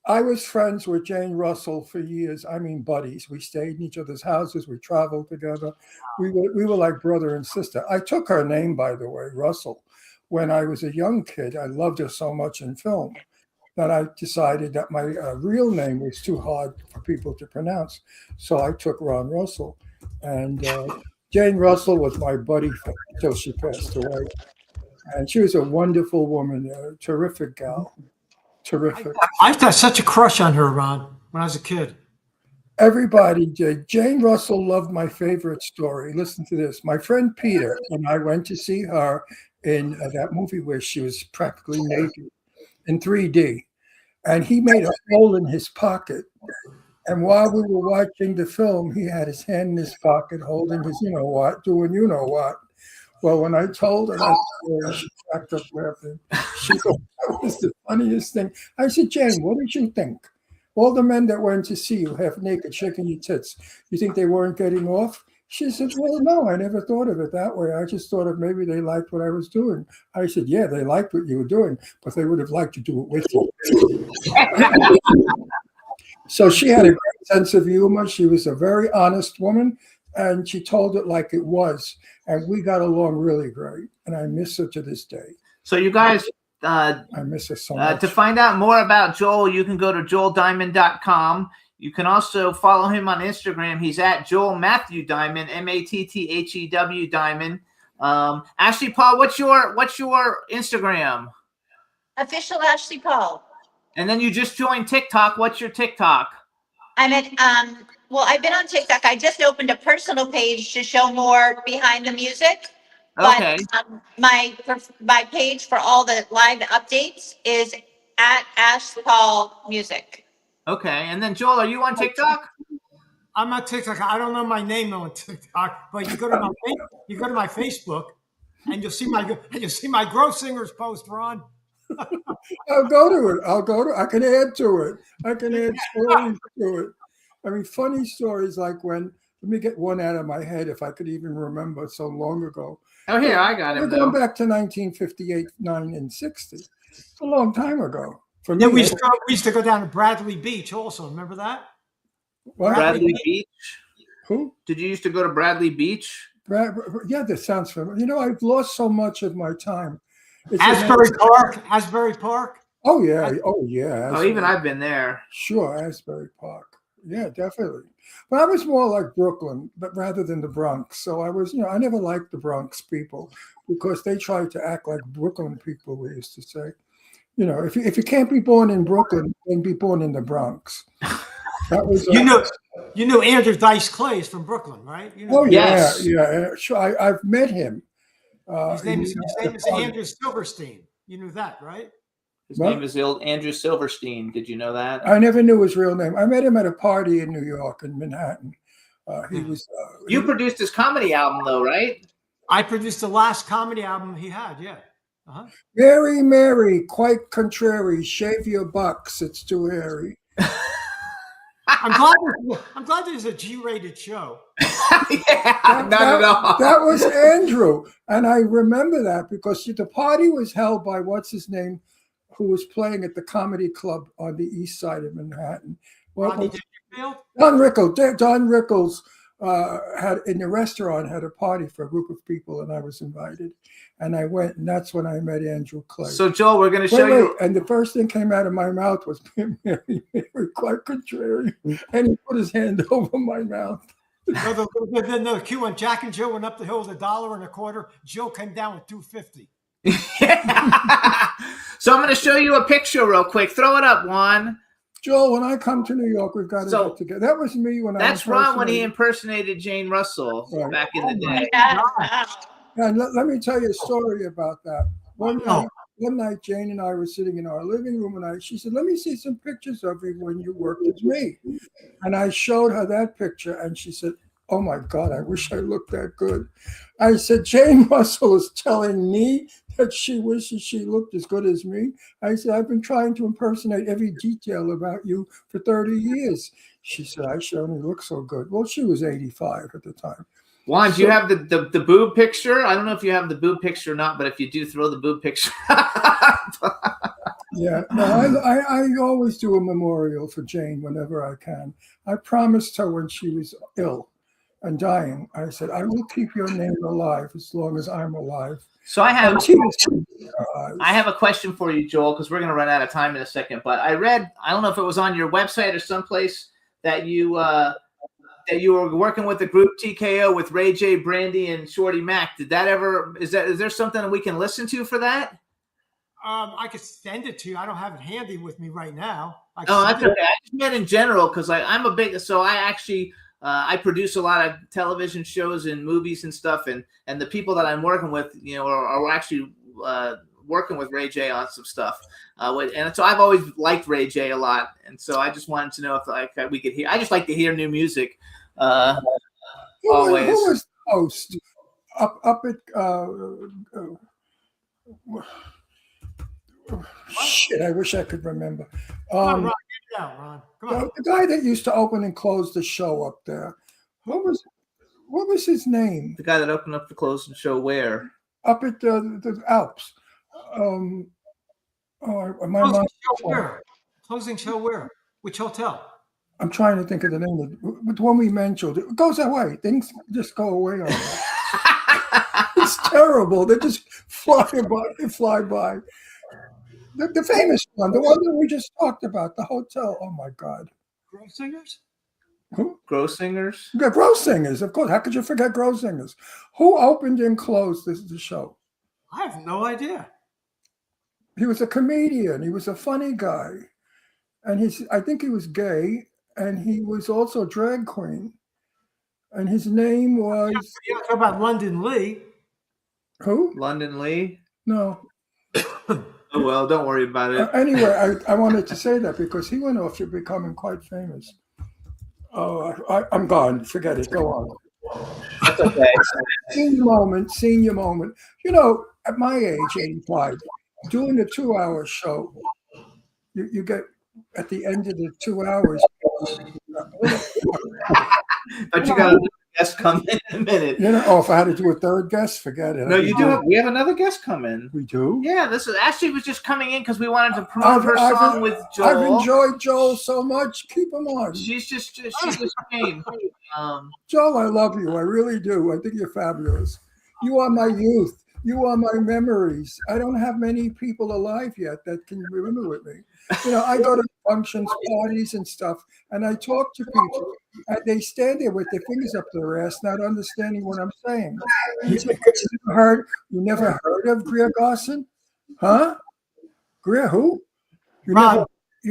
I was friends with Jane Russell for years. I mean, buddies. We stayed in each other's houses. We traveled together. We were like brother and sister. I took her name, by the way, Russell. When I was a young kid, I loved her so much in film that I decided that my real name was too hard for people to pronounce. So I took Ron Russell. And Jane Russell was my buddy until she passed away. And she was a wonderful woman, a terrific gal. Terrific. I had such a crush on her, Ron, when I was a kid. Everybody did. Jane Russell loved my favorite story. Listen to this. My friend Peter and I went to see her in that movie where she was practically naked in 3D. And he made a hole in his pocket. And while we were watching the film, he had his hand in his pocket holding his doing you know what. Well, when I told her that story, she cracked up laughing. She thought that was the funniest thing. I said, Jane, what did you think? All the men that went to see you half naked, shaking your tits, you think they weren't getting off? She said, well, no, I never thought of it that way. I just thought of maybe they liked what I was doing. I said, yeah, they liked what you were doing, but they would have liked to do it with you. So she had a great sense of humor. She was a very honest woman, and she told it like it was. And we got along really great. And I miss her to this day. So you guys, I miss her so much. to find out more about Joel, you can go to joeldiamond.com. You can also follow him on Instagram. He's at Joel Matthew Diamond, Matthew Diamond. Ashley Paul, what's your Instagram? Official Ashley Paul. And then you just joined TikTok. What's your TikTok? I'm at, well, I've been on TikTok. I just opened a personal page to show more behind the music. Okay. But my page for all the live updates is at Ash Paul Music. Okay. And then Joel, are you on TikTok? I'm on TikTok. I don't know my name on TikTok, but you go to my Facebook, and you'll see my Grow Singers post, Ron. I'll go to it. I can add to it. I can add stories to it. I mean, funny stories like when, let me get one out of my head if I could even remember so long ago. Oh, here, I got We're him. going Though. back to 1958, 9, and 60. It's a long time ago. For Yeah, me, we used to go down to Bradley Beach also. Remember that? what? Bradley Beach? Who? Did you used to go to Bradley Beach? Yeah, that sounds familiar. You know, I've lost so much of my time. It's Asbury Park. Oh, yeah. Oh, yeah. Oh, even I've been there. Sure, Asbury Park. Yeah, definitely. But I was more like Brooklyn, but rather than the Bronx. So I was, I never liked the Bronx people because they tried to act like Brooklyn people, we used to say. If you can't be born in Brooklyn, then be born in the Bronx. That was you know Andrew Dice Clay is from Brooklyn, right? Oh, Yes. yeah. Sure, I've met him. His name is Andrew Silverstein. You knew that, right? His name is Andrew Silverstein. Did you know that? I never knew his real name. I met him at a party in New York, in Manhattan. He was. You produced his comedy album, though, right? I produced the last comedy album he had. Yeah. Uh-huh. Mary, Mary, quite contrary. Shave your bucks. It's too hairy. I'm glad there's a G-rated show. Yeah, not at all. That was Andrew, and I remember that because the party was held by what's his name, who was playing at the comedy club on the east side of Manhattan. Rodney Dangerfield? Don Rickles. Don Rickles had in the restaurant had a party for a group of people, and I was invited, and I went, and that's when I met Andrew Clay. So Joel, we're going to show you. And the first thing came out of my mouth was Mary, quite contrary, and he put his hand over my mouth. The cue when Jack and Jill went up the hill with $1.25. Jill came down with $2.50. So I'm going to show you a picture real quick. Throw it up, Juan. Joel, when I come to New York, we've got to get together. That was me when That's Ron when he impersonated Jane Russell back in the day. And let me tell you a story about that. One night, Jane and I were sitting in our living room, and she said, "Let me see some pictures of you when you worked with me." And I showed her that picture, and she said, "Oh my God, I wish I looked that good." I said, "Jane Russell is telling me that she wishes she looked as good as me." I said, "I've been trying to impersonate every detail about you for 30 years. She said, "I should only look so good." Well, she was 85 at the time. Juan, do you have the boob picture? I don't know if you have the boob picture or not, but if you do, throw the boob picture. Yeah, no, I always do a memorial for Jane whenever I can. I promised her when she was ill and dying, I said, "I will keep your name alive as long as I'm alive." So I have I a question for you, Joel, because we're going to run out of time in a second. But I read, I don't know if it was on your website or someplace that you were working with the group TKO with Ray J, Brandy, and Shorty Mac. Did that ever? Is there something that we can listen to for that? I could send it to you. I don't have it handy with me right now. Oh, that's okay. I just meant in general because I'm a big. So I actually. I produce a lot of television shows and movies and stuff, and the people that I'm working with, are actually working with Ray J on some stuff. And so I've always liked Ray J a lot, and so I just wanted to know if we could hear. I just like to hear new music. Always. Who was the host up at? Shit, I wish I could remember. Ron, get it out, Ron. Come on. The guy that used to open and close the show up there. What was his name? The guy that opened up the closing show where? Up at the Alps. Closing show where? Which hotel? I'm trying to think of the name of the one we mentioned. It goes away. Things just go away on that. It's terrible. They just fly by. The famous one, the one that we just talked about, the hotel. Oh my God. Grove Singers? Who? Grossinger's? Yeah, Grossinger's, of course. How could you forget Grossinger's? Who opened and closed the show? I have no idea. He was a comedian. He was a funny guy. And I think he was gay, and he was also a drag queen. And his name was You're talking about London Lee. who? London Lee? No. Oh, well, don't worry about it. Anyway, I wanted to say that because he went off to becoming quite famous. Oh, I'm gone. Forget it. Go on. That's okay. Senior moment. You know, at my age, 85, doing a 2-hour show, you get at the end of the 2 hours. But you got a guest come in a minute. You know, if I had to do a third guest, forget it. No, you do. We have another guest come in. We do? Yeah, this is Ashley was just coming in because we wanted to promote her song with Joel. I've enjoyed Joel so much. Keep him on. She just came. Joel, I love you. I really do. I think you're fabulous. You are my youth. You are my memories. I don't have many people alive yet that can remember with me. You know, I go to functions, parties, and stuff, and I talk to people, and they stand there with their fingers up their ass, not understanding what I'm saying. You never heard of Greer Garson? Huh? Greer who? You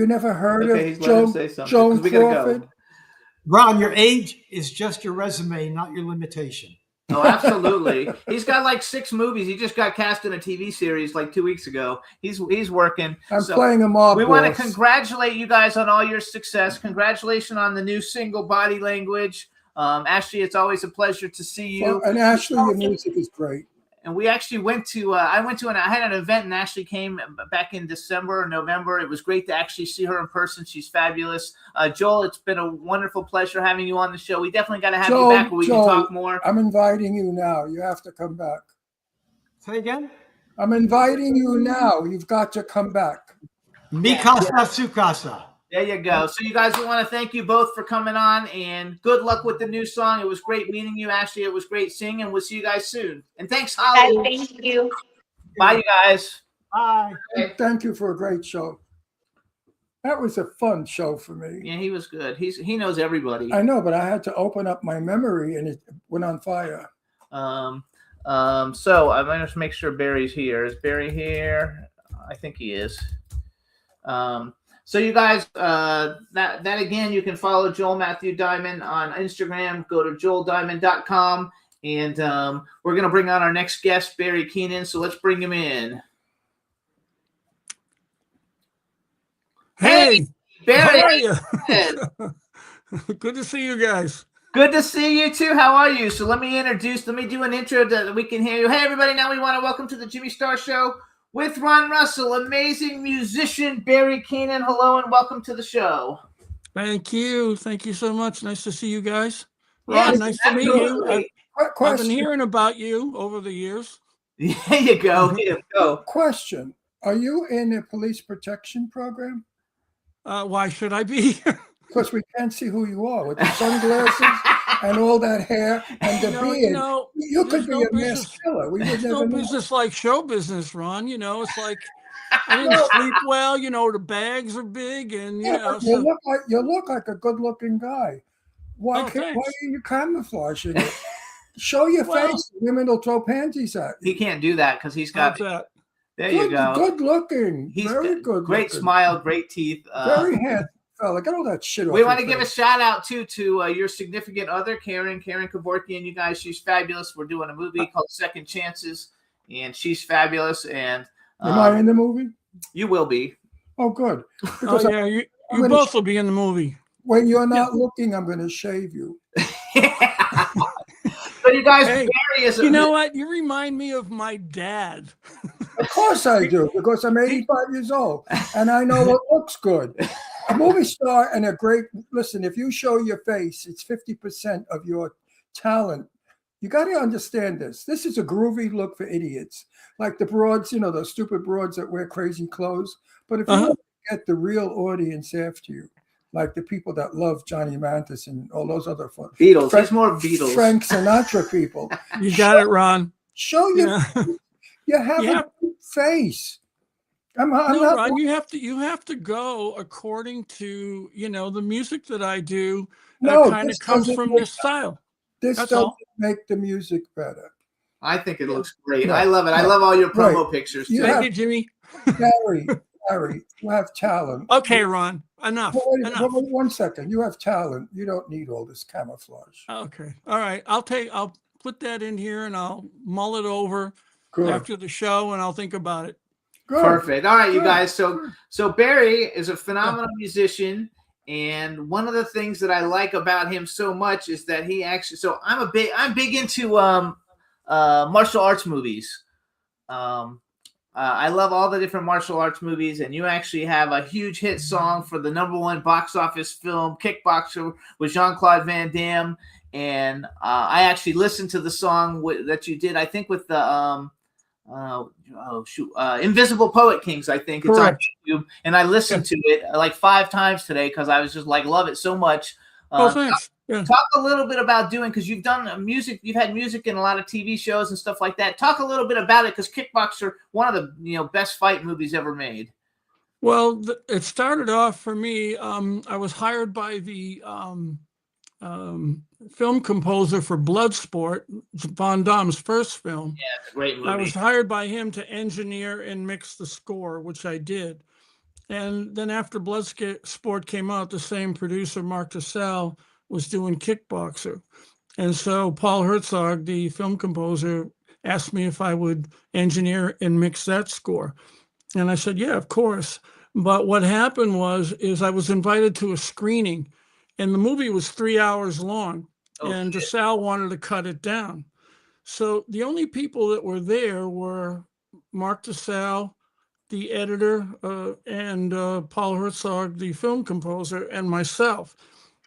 never heard Okay, of we Joan gotta Crawford? go. Ron, your age is just your resume, not your limitation. Oh, absolutely. He's got like 6 movies. He just got cast in a TV series like 2 weeks ago. He's working. I'm playing a mob We want to boss. congratulate you guys on all your success. Congratulations on the new single, Body Language. Ashley, it's always a pleasure to see you. Well, and Ashley, your music is great. And we actually went to, I had an event and Ashley came back in December or November. It was great to actually see her in person. She's fabulous. Joel, it's been a wonderful pleasure having you on the show. We definitely got to have you back where we can talk more. I'm inviting you now. You have to come back. Say again? I'm inviting you now. You've got to come back. Mikasa Tsukasa. There you go. So you guys, we want to thank you both for coming on and good luck with the new song. It was great meeting you, Ashley. It was great singing. And we'll see you guys soon. And thanks, Holly. Thank you. Bye, you guys. Bye. Thank you for a great show. That was a fun show for me. Yeah, he was good. He knows everybody. I know, but I had to open up my memory and it went on fire. So I'm going to make sure Barry's here. Is Barry here? I think he is. So you guys, that again, you can follow Joel Matthew Diamond on Instagram. Go to joeldiamond.com, and we're going to bring on our next guest, Barry Keenan. So let's bring him in. Hey, Barry. how are you? Good to see you guys. Good to see you too. How are you? So let me do an intro that we can hear you. Hey, everybody. Now we want to welcome to the Jimmy Star Show with Ron Russell, amazing musician Barry Keenan. Hello and welcome to the show. Thank you. Thank you so much. Nice to see you guys. Yes, Ron, nice to meet you. I've been Question. hearing about you over the years. There you go. Here you go. Question. Are you in a police protection program? Why should I be here? Because we can't see who you are with the sunglasses and all that hair and the beard. You could be a mass killer. We would There's never no know. business like show business, Ron. You know, it's like I didn't sleep well. You know, the bags are big, and you know. But you look like a good-looking guy. Why thanks. are you camouflaging it? Show your face. Women will throw panties at you. He can't do that because he's got. How's that? There you go. Good looking. He's very got good. Great looking. smile, great teeth. Very handsome fella. Get all that shit off. We want to your give a face. shout out too to your significant other, Karen Kevorkian. You guys, she's fabulous. We're doing a movie called Second Chances, and she's fabulous. And Am I in the movie? You will be. Oh, good. Oh Because yeah, you both will be in the movie. when you're not looking, I'm going to shave you. So you guys, Hey, Barry is. you know what? You remind me of my dad. Of course I do, because I'm 85 years old and I know what looks good. A movie star and a great, listen, if you show your face, it's 50% of your talent. You got to understand this. This is a groovy look for idiots. Like the broads, you know, those stupid broads that wear crazy clothes. But if you get the real audience after you, like the people that love Johnny Mathis and all those other Beatles. He's more Beatles. Frank Sinatra people. You got it, Ron. Show your, you have Yeah. a good face. I'm No, not. Ron, you have to go according to, the music that I do No, kind this of comes doesn't from make, this style. this That's doesn't all. make the music better. I think it Yeah. looks great. No, I love it. I no, love all your right. promo pictures You too. Thank have- you, Jimmy. Gary, you have talent. Okay, Ron, enough. Enough. Wait 1 second. You have talent. You don't need all this camouflage. Okay. All right. I'll put that in here and I'll mull it over Good. after the show and I'll think about it. Good. Perfect. All right, you Good. guys. So Barry is a phenomenal musician, and one of the things that I like about him so much is that he actually. So I'm big into martial arts movies. I love all the different martial arts movies, and you actually have a huge hit song for the #1 box office film, Kickboxer, with Jean-Claude Van Damme. And I actually listened to the song that you did, I think, with the Invisible Poet Kings, I think. It's Correct. on YouTube, and I listened to it like 5 times today because I was just like, love it so much. Thanks. Yeah. Talk a little bit about doing, because you've done music, you've had music in a lot of TV shows and stuff like that. Talk a little bit about it, because Kickboxer, one of the best fight movies ever made. Well, it started off for me. I was hired by the film composer for Bloodsport, Van Damme's first film. Yeah, it's a great movie. I was hired by him to engineer and mix the score, which I did. And then after Bloodsport came out, the same producer, Mark DeSalle, was doing Kickboxer. And so Paul Herzog, the film composer, asked me if I would engineer and mix that score. And I said, yeah, of course. But what happened is I was invited to a screening, and the movie was 3 hours long, and DeSalle wanted to cut it down. So the only people that were there were Mark DeSalle, the editor, and Paul Herzog, the film composer, and myself.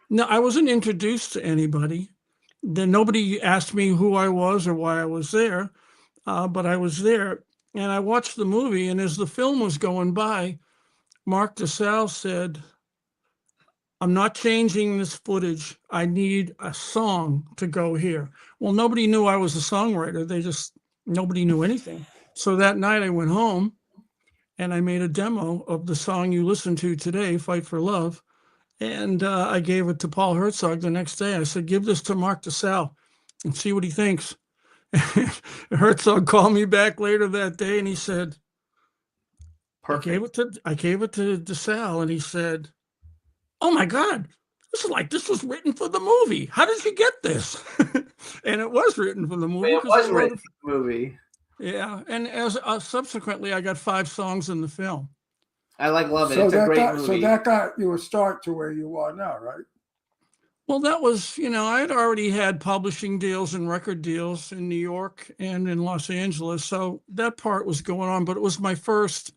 Now, I wasn't introduced to anybody. Then nobody asked me who I was or why I was there, but I was there. And I watched the movie, and as the film was going by, Mark DeSalle said, I'm not changing this footage. I need a song to go here. Well, nobody knew I was a songwriter. Nobody knew anything. So that night I went home and I made a demo of the song you listened to today, Fight for Love. And I gave it to Paul Herzog the next day. I said, give this to Mark DeSalle and see what he thinks. Herzog called me back later that day and he said, Perfect. I gave it to DeSalle, and he said, oh my God, this was written for the movie. How did you get this? And it was written for the movie. It was written for the movie. Yeah. And as subsequently, I got 5 songs in the film. I love it. So It's a great movie. So that got you a start to where you are now, right? Well, that was, I had already had publishing deals and record deals in New York and in Los Angeles. So that part was going on, but it was my first,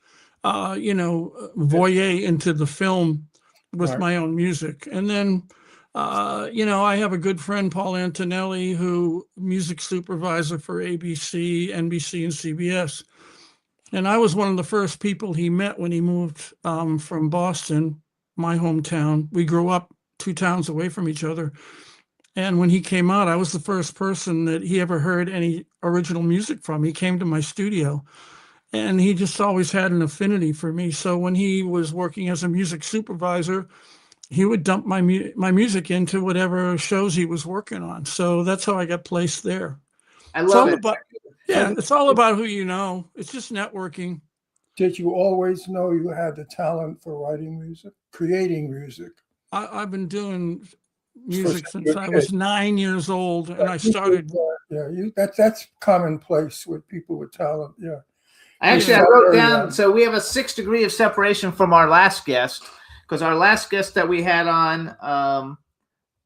voyeur into the film with Right. my own music. And then, I have a good friend, Paul Antonelli, who music supervisor for ABC, NBC, and CBS. And I was one of the first people he met when he moved from Boston, my hometown. We grew up 2 towns away from each other. And when he came out, I was the first person that he ever heard any original music from. He came to my studio, and he just always had an affinity for me. So when he was working as a music supervisor, he would dump my music into whatever shows he was working on. So that's how I got placed there. I love it. It's all about who you know. It's just networking. Did you always know you had the talent for writing music, creating music? I've been doing music since I was 9 years old, and I started. Yeah, that's commonplace with people with talent. Yeah. Actually, I wrote down, so we have a 6 degree of separation from our last guest, because our last guest that we had on,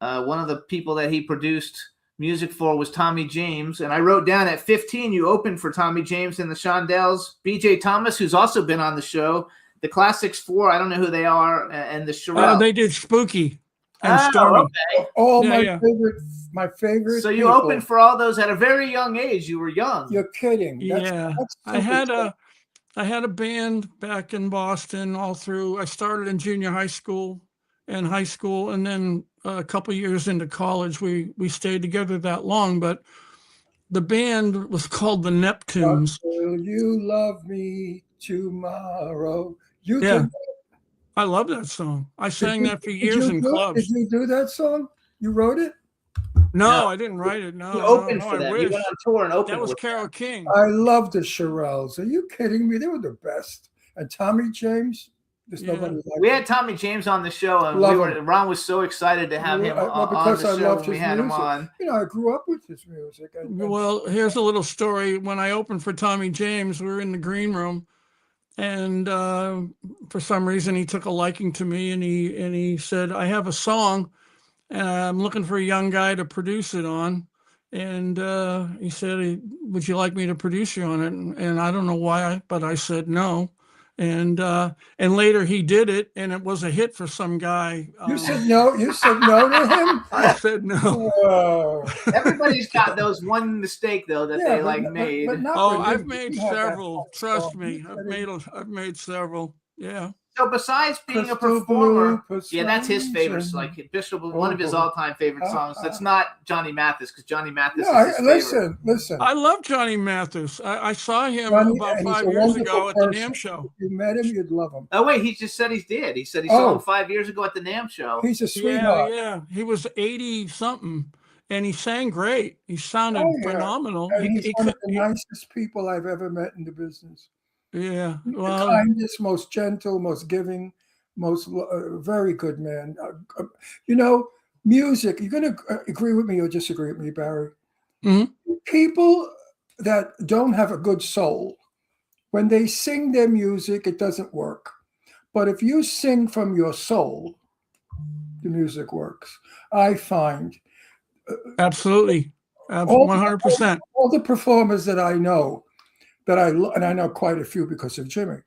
one of the people that he produced music for was Tommy James. And I wrote down at 15, you opened for Tommy James and the Shondells, BJ Thomas, who's also been on the show, the Classics 4, I don't know who they are, and the Shirelles. They did Spooky and Stormy. Okay. All Yeah, my favorite. So you people. opened for all those at a very young age. You were young. You're kidding. Yeah, I had a band back in Boston all through. I started in junior high school and high school, and then a couple years into college. We stayed together that long, but the band was called the Neptunes. Will you love me tomorrow. You Yeah. can. I love that song. I sang that for Did years you in do it? clubs. Did you do that song? You wrote it? No, No. I didn't write it. No, He no, opened no, for I them. He wish. went on tour and That opened was with Carole King. I love the Shirelles. Are you kidding me? They were the best. And Tommy James, there's Yeah. nobody like We him. had Tommy James on the show, and Love him. Ron was so excited to have him Well, on because the I show loved when we his had him music. on. You know, I grew up with his music. And Well, here's a little story. When I opened for Tommy James, we were in the green room, and for some reason he took a liking to me, and he said, "I have a song, and I'm looking for a young guy to produce it on." And he said, "Would you like me to produce you on it?" And I don't know why, but I said no. And later he did it, and it was a hit for some guy. you said no. You said no to him. I said no. Oh, Everybody's got those one mistake though that yeah, they like but made. not Oh, for I've you. made You have that several. pop Trust song. me, I've made several. Yeah. So besides being a Crystal performer, blue yeah, that's his favorites. persuasion. Like Bishop, one of his all-time favorite songs. That's Uh-huh. not Johnny Mathis, because Johnny Mathis No, is his favorite. listen. I love Johnny Mathis. I saw him Johnny- about and he's 5 a years wonderful ago at the person. NAMM show. If you met him, you'd love him. Oh wait, he just said he did. He said he saw Oh. him 5 years ago at the NAMM show. He's a Yeah, sweetheart. yeah. He was 80 something, and he sang great. He sounded Oh, yeah. phenomenal. And he's one of the he- nicest people I've ever met in the business. yeah. The Well, kindest, most gentle, most giving, most very good man. You know, music. You're going to agree with me or disagree with me, Barry? Mhm. People that don't have a good soul, when they sing their music, it doesn't work. But if you sing from your soul, the music works. I find absolutely. All- 100%. all the performers that I know, and I know quite a few because of Jimmy,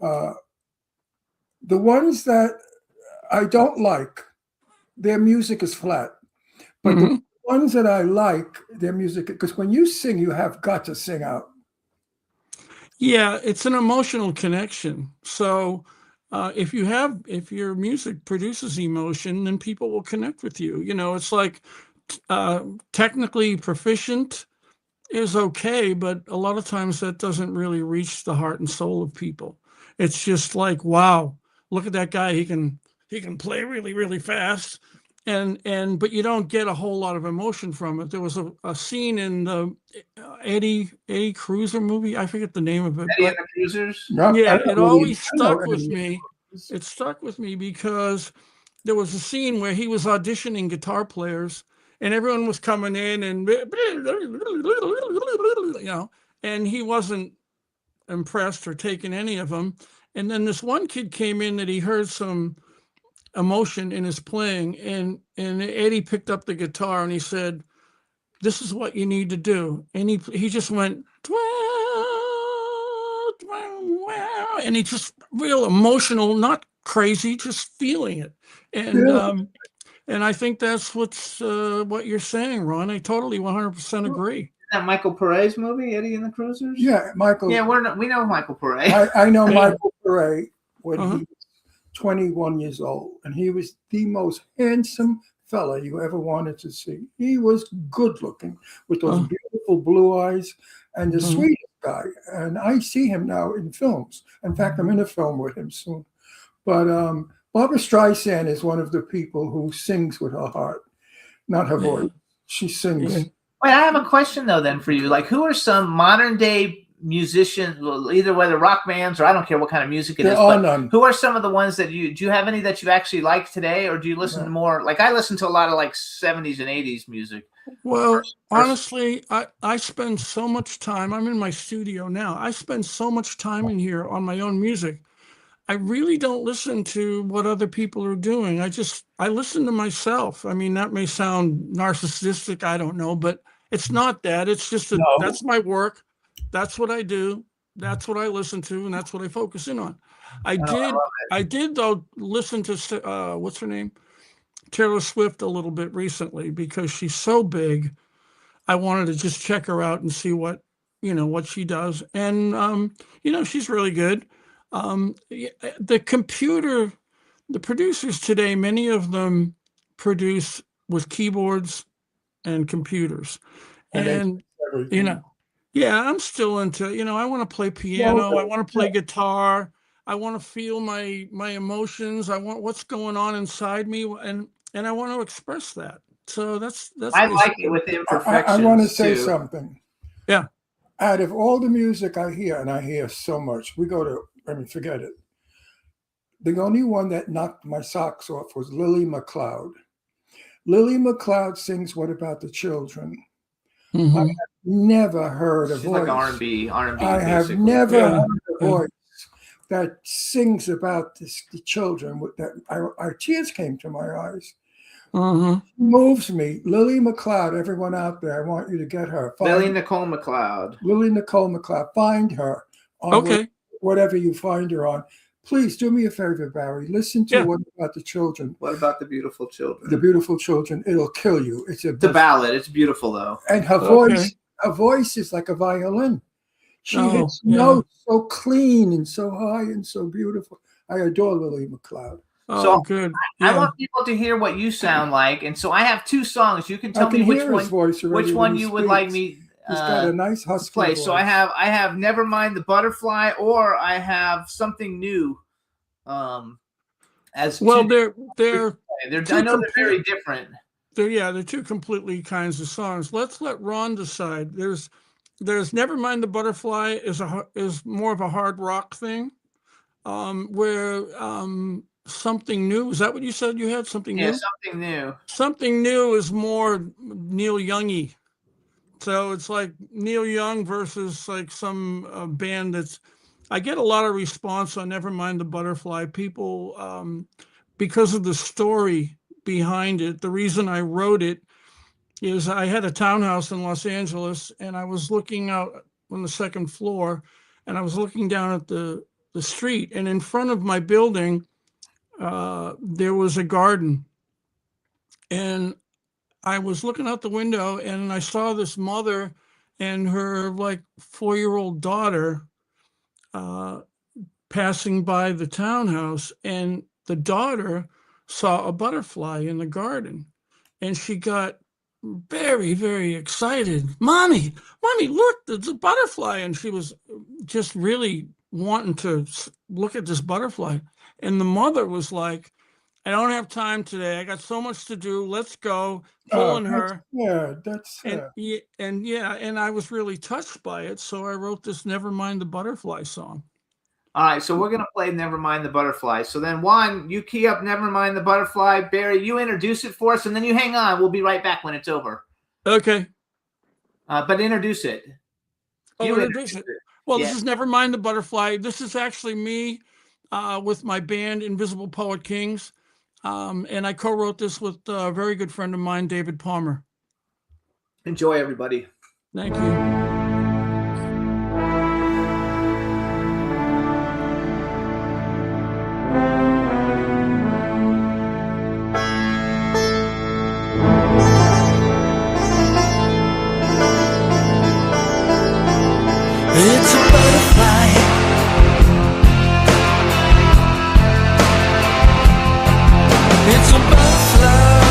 the ones that I don't like, their music is flat. But the ones that I like, their music, because when you sing, you have got to sing out. Yeah, it's an emotional connection. So if your music produces emotion, then people will connect with you. You know, it's like technically proficient is okay, but a lot of times that doesn't really reach the heart and soul of people. It's just like, wow, look at that guy. He can play really, really fast. But you don't get a whole lot of emotion from it. There was a scene in the Eddie Cruiser movie. I forget the name of it. Eddie but- and the Cruisers. No, yeah, I don't it really- always I know stuck with any- me. It stuck with me because there was a scene where he was auditioning guitar players, and everyone was coming in and and he wasn't impressed or taking any of them. And then this one kid came in that he heard some emotion in his playing, and Eddie picked up the guitar and he said, "This is what you need to do." And he just went, and he just real emotional, not crazy, just feeling it. And I think that's what you're saying, Ron. I totally 100% agree. That Michael Perez movie, Eddie and the Cruisers. Yeah, Michael. Yeah, we know Michael Perez. I know Yeah. Michael Pere when Uh-huh. he was 21 years old, and he was the most handsome fella you ever wanted to see. He was good looking with those Uh-huh. beautiful blue eyes and the Uh-huh. sweetest guy. And I see him now in films. In fact, I'm in a film with him soon. But Barbara Streisand is one of the people who sings with her heart, not her voice. She sings. Yeah. Wait, I have a question though. Then for you, like, who are some modern day musicians, well, either whether rock bands or I don't care what kind of music it There is, are but none. who are some of the ones that do you have any that you actually like today, or do you listen to more? Like I listen to a lot of like 70s and 80s music. Well, honestly, I spend so much time. I'm in my studio now. I spend so much time in here on my own music. I really don't listen to what other people are doing. I listen to myself. I mean, that may sound narcissistic, I don't know, but it's not that. It's just that No. that's my work. That's what I do. That's what I listen to, and that's what I focus in on. I did though listen to what's her name? Taylor Swift a little bit recently because she's so big. I wanted to just check her out and see what she does. And she's really good. The producers today, many of them produce with keyboards and computers. And they And Everything. Yeah, I'm still into, I want to play piano, I want to play guitar, I want to feel my emotions, I want what's going on inside me, and I want to express that. So that's I like basically it with I imperfections want to say too. something. Yeah. Out of all the music I hear, and I hear so much, forget it. The only one that knocked my socks off was Lily McLeod. Lily McLeod sings "What About the Children." Mhm. Never heard a She's voice. like R&B I have basically. never Yeah. heard a Yeah. voice that sings about the children. Our tears came to my eyes. Mhm. Moves me. Lily McLeod, everyone out there, I want you to get her. Lily Nicole McLeod. Lily Nicole McLeod. Find her on Okay. whatever you find her on. Please do me a favor, Barry. Listen to Yeah. What About the Children. What about the beautiful children? The Beautiful Children. It'll kill you. It's The ballad. It's beautiful though. and her Okay. voice is like a violin. She Oh, hits yeah. notes so clean and so high and so beautiful. I adore Lily McLeod. Oh, So, good. I Yeah. want people to hear what you sound like, and so I have two songs. You can I tell can me which hear his voice already which when one he you would like speaks. me He's got a nice husky play. voice. So I have Never Mind the Butterfly, or I have Something New. As Well, two, they're I know they're very different. they're two completely kinds of songs. Let's let Ron decide. There's Never Mind the Butterfly is more of a hard rock thing. Where Something New, is that what you said you had? Something Yeah, new? Something New. Something New is more Neil Youngy. So it's like Neil Young versus like some band that's. I get a lot of response on Never Mind the Butterfly. People, because of the story behind it, the reason I wrote it is I had a townhouse in Los Angeles, and I was looking out on the second floor, and I was looking down at the street, and in front of my building, there was a garden, and I was looking out the window, and I saw this mother and her like 4-year-old daughter passing by the townhouse, and the daughter saw a butterfly in the garden, and she got very, very excited. Mommy, look, there's a butterfly. And she was just really wanting to look at this butterfly. And the mother was like, I don't have time today. I got so much to do. Let's go. Pulling her. And I was really touched by it. So I wrote this Never Mind the Butterfly song. All right, so we're going to play Never Mind the Butterfly. So then, Juan, you key up Never Mind the Butterfly. Barry, you introduce it for us, and then you hang on. We'll be right back when it's over. Okay. But introduce it. You introduce it. Well, Yeah. This is Never Mind the Butterfly. This is actually me with my band, Invisible Poet Kings. And I co-wrote this with a very good friend of mine, David Palmer. Enjoy, everybody. Thank you. It's a butterfly. It's a butterfly.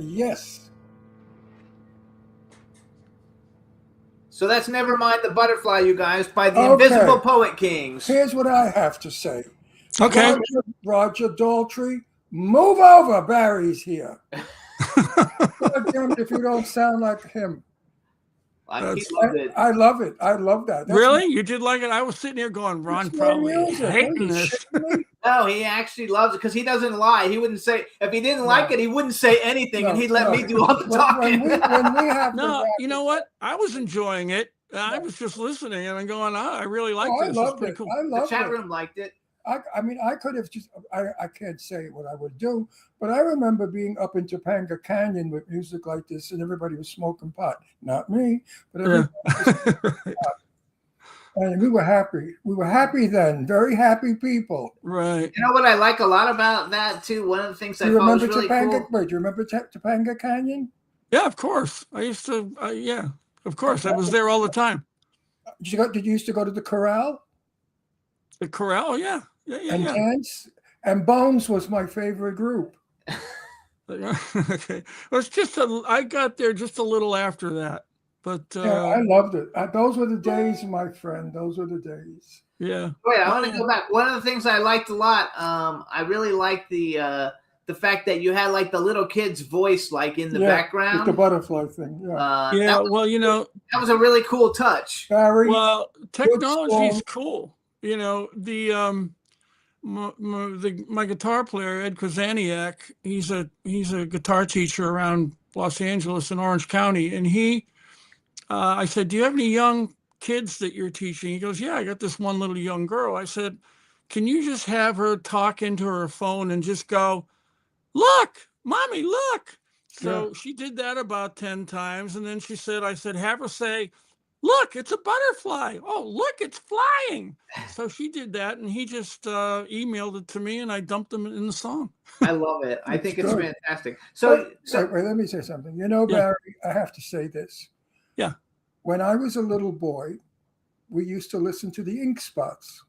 Yes. So that's Nevermind the Butterfly, you guys, by the Okay. Invisible Poet Kings. Here's what I have to say. Okay. Roger Daltrey, move over. Barry's here. Goddamn, if you don't sound like him. He That's- loved it. I love it. I love that. That's Really? You did like it? I was sitting here going, Ron that's my probably music. hating Are you this. shitting me? No, he actually loves it because he doesn't lie. He wouldn't say if he didn't like it, he wouldn't say anything, and he'd let me do all the talking. When we have No, the you know what? I was enjoying it. I was just listening and going, oh, I really like I this. It's loved pretty it. cool. I The loved chat it. room liked it. I mean, I could have just, I can't say what I would do, but I remember being up in Topanga Canyon with music like this and everybody was smoking pot. Not me, but Yeah. everybody was smoking pot. And we were happy. We were happy then, very happy people. Right. You know what I like a lot about that too? One of the things I You thought was remember really Topanga? cool. Wait, do you remember Topanga Canyon? Yeah, of course. I used to, yeah, of course. I was there all the time. Did you used to go to the corral The Corral, yeah. Yeah, and yeah, dance? And Bones was my favorite group. yeah. Okay. Well, it's just, I got there just a little after that. But, Yeah, I loved it. Those were the days, my friend. Those were the days. yeah. Wait, I want to go back. One of the things I liked a lot, I really liked the fact that you had like the little kid's voice like in the Yeah, background. with the butterfly thing. Yeah. Yeah, that was, well, you know, that was a really cool touch. Barry, well, technology is song. cool. You know, my guitar player, Ed Kwasniak, he's a guitar teacher around Los Angeles and Orange County. And I said, do you have any young kids that you're teaching? He goes, yeah, I got this one little young girl. I said, can you just have her talk into her phone and just go, look, mommy, look. So she did that about 10 times. And then I said, have her say, look, it's a butterfly. Oh, look, it's flying. So she did that, and he just emailed it to me, and I dumped him in the song. I love it. I think it's good. fantastic. So wait, let me say something. You know, Yeah. Barry, I have to say this. Yeah. When I was a little boy, we used to listen to the Ink Spots.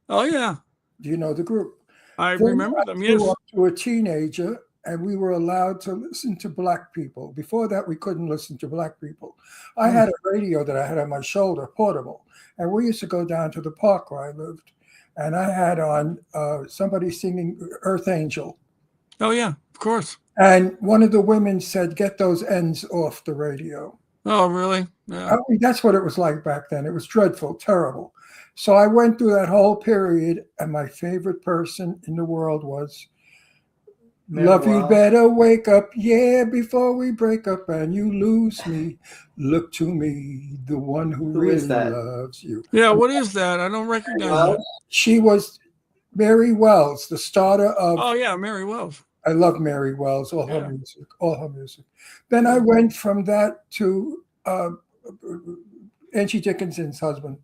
Oh, yeah. Do you know the group? I Then remember I them, grew yes. up to a teenager, and we were allowed to listen to black people. Before that, we couldn't listen to black people. I had a radio that I had on my shoulder, portable, and we used to go down to the park where I lived, and I had on somebody singing Earth Angel. Oh, yeah, of course. And one of the women said, get those ends off the radio. Oh, really? Yeah. I mean, that's what it was like back then. It was dreadful, terrible. So I went through that whole period, and my favorite person in the world was, love you better wake up, yeah, before we break up and you lose me. Look to me, the one who Who really is that? loves you. Yeah, what is that? I don't recognize it. She was Mary Wells, the starter of, Oh, yeah, Mary Wells. I love Mary Wells, all her Yeah. music, all her music. Then I went from that to Angie Dickinson's husband.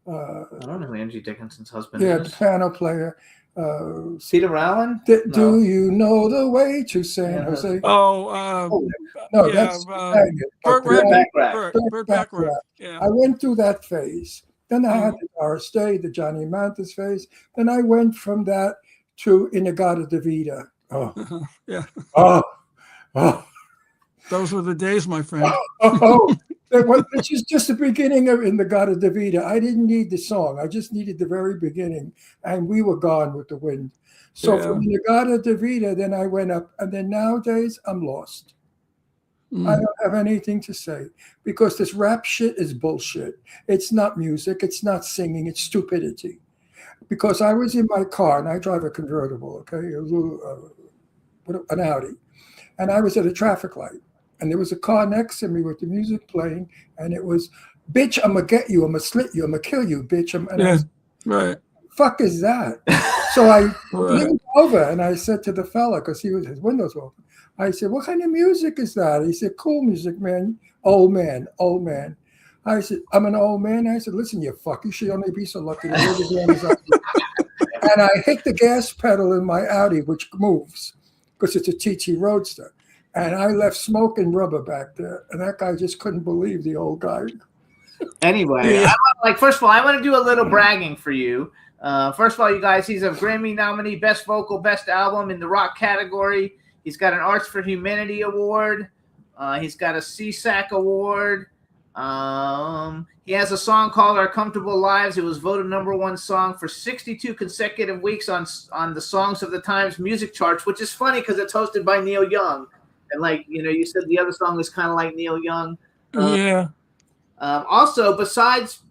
I don't know who Angie Dickinson's husband Yeah, the is. piano player. Peter Allen? Do you know the way to San Jose? Oh, No, yeah, that's Burt Burt Bacharach. Bacharach. Burt Bacharach. Yeah. I went through that phase. Then I had the Doris Day, the Johnny Mathis phase. Then I went from that to Inagata Davida. Oh, Yeah. oh, Those were the days, my friend. oh. This is just the beginning of Inagata Davida. I didn't need the song. I just needed the very beginning. And we were gone with the wind. So Yeah. from Inagata Davida, then I went up. And then nowadays, I'm lost. I don't have anything to say because this rap shit is bullshit. It's not music. It's not singing. It's stupidity. Because I was in my car and I drive a convertible, okay, a little, an Audi, and I was at a traffic light, and there was a car next to me with the music playing, and it was, "Bitch, I'm gonna get you. I'm gonna slit you. I'm gonna kill you, bitch." And I Yeah, said, right. "Fuck is that?" So I Right. leaned over and I said to the fella, because his windows were open, I said, "What kind of music is that?" He said, "Cool music, man. Old man, old man." I said, "I'm an old man." I said, "Listen, you fuck, you should only be so lucky to live again as I do." And I hit the gas pedal in my Audi, which moves because it's a TT Roadster. And I left smoke and rubber back there. And that guy just couldn't believe the old guy. Anyway, first of all, I want to do a little bragging for you. First of all, you guys, he's a Grammy nominee, Best Vocal, Best Album in the rock category. He's got an Arts for Humanity award. He's got a CSAC award. He has a song called Our Comfortable Lives. It was voted #1 song for 62 consecutive weeks on the Songs of the Times music charts, which is funny because it's hosted by Neil Young. And like, you said the other song is kind of like Neil Young. Yeah. Also, besides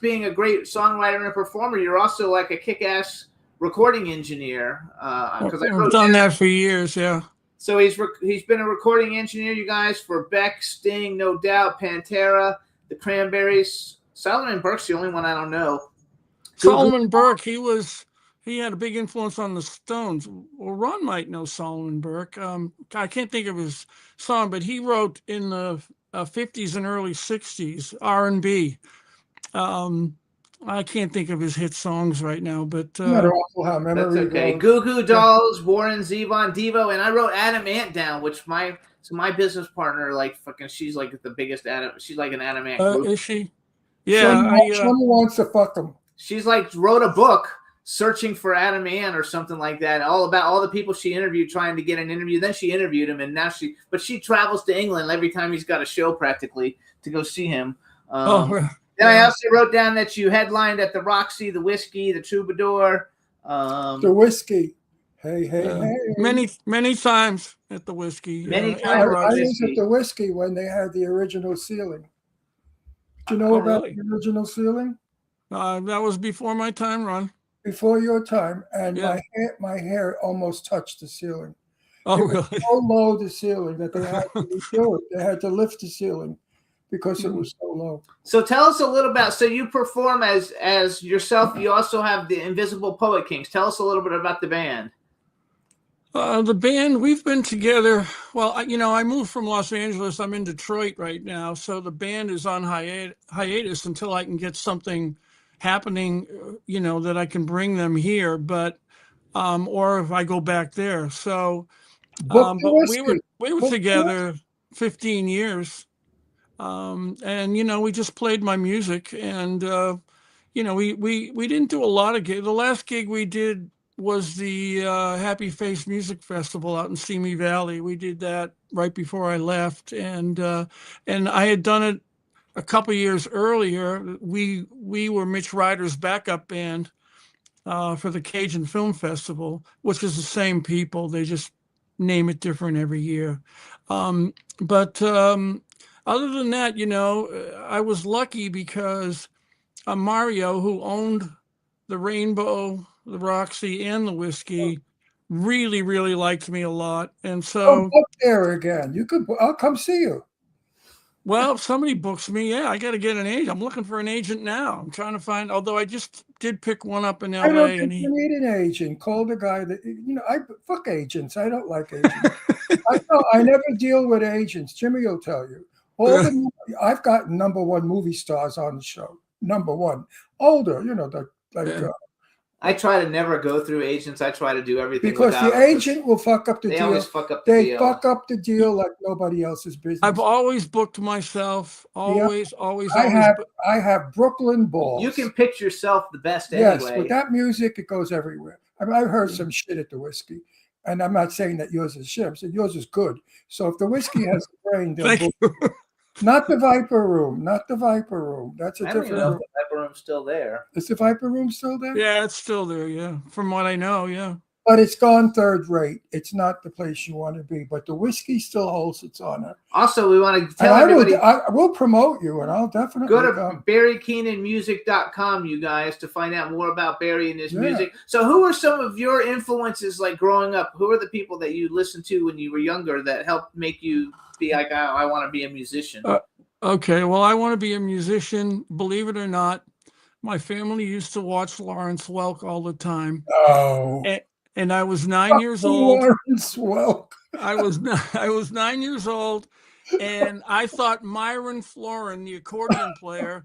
being a great songwriter and performer, you're also like a kick-ass recording engineer. Because I've done that for years. Yeah. So he's been a recording engineer, you guys, for Beck, Sting, No Doubt, Pantera, the Cranberries. Solomon Burke's the only one I don't know. Solomon Burke, he had a big influence on the Stones. Well, Ron might know Solomon Burke. I can't think of his song, but he wrote in the 50s and early 60s R&B. I can't think of his hit songs right now, but Not awful how that's memory okay. goes. Goo Goo Dolls, Warren Zevon, Devo, and I wrote Adam Ant down, which my business partner, like fucking, she's like the biggest Adam. She's like an Adam Ant group. is she? Yeah. Someone wants to fuck him. She's like wrote a book searching for Adam Ant or something like that, all about all the people she interviewed trying to get an interview. Then she interviewed him, and now she travels to England every time he's got a show practically to go see him. Then I also wrote down that you headlined at the Roxy, the Whiskey, the Troubadour. The Whiskey. Hey. Many times at the Whiskey. Many I times. was at the Whiskey when they had the original ceiling. Do you know about really? the original ceiling? That was before my time, Ron. Before your time, and Yeah. my hair almost touched the ceiling. Oh, It was really? so low, the ceiling, that they had to redo it. They had to lift the ceiling because it was so low. So tell us a little about. So you perform as yourself. You also have the Invisible Poet Kings. Tell us a little bit about the band. The band, we've been together. Well, I moved from Los Angeles. I'm in Detroit right now. So the band is on hiatus until I can get something happening, that I can bring them here. But, or if I go back there. So, Book the but Whiskey. we were Book the together 15 years. And, we just played my music and, we didn't do a lot of gigs. The last gig we did was the Happy Face Music Festival out in Simi Valley. We did that right before I left, and I had done it a couple years earlier. We were Mitch Ryder's backup band for the Cajun Film Festival, which is the same people. They just name it different every year. But other than that, I was lucky because Mario, who owned the Rainbow, the Roxy, and the Whiskey, really, really liked me a lot. And so, Book there again. I'll come see you. well, if somebody books me, yeah, I got to get an agent. I'm looking for an agent now. I'm trying to find, although I just did pick one up in I don't LA, think and he, you need an agent. Call the guy that I fuck agents. I don't like agents. I never deal with agents. Jimmy will tell you. I've got #1 movie stars on the show. #1, older. I try to never go through agents. I try to do everything Because without the them, agent will fuck up the They deal. always fuck up the They deal. fuck up the deal like nobody else's business. I've always booked myself. Always. I have Brooklyn balls. You can pitch yourself the best Yes, anyway. with that music, it goes everywhere. I mean, I heard some shit at the Whiskey, and I'm not saying that yours is shit. I'm saying yours is good. So if the Whiskey has a brain, they'll Thank book you. Not the Viper Room. Not the Viper Room. That's a I don't even different know room. if the Viper Room's still there. Is the Viper Room still there? Yeah, it's still there. Yeah, from what I know. Yeah. But it's gone third rate. It's not the place you want to be. But the Whiskey still holds its honor. Also, we want to And tell everybody, I will promote you, and I'll definitely go to come. BarryKeenanMusic.com, you guys, to find out more about Barry and his Yeah. music. So who are some of your influences, like growing up? Who are the people that you listened to when you were younger that helped make you be like, I want to be a musician? Okay, well, I want to be a musician. Believe it or not, my family used to watch Lawrence Welk all the time. Oh. And I was 9 years old. Lawrence Welk. I was 9 years old, and I thought Myron Florin, the accordion player,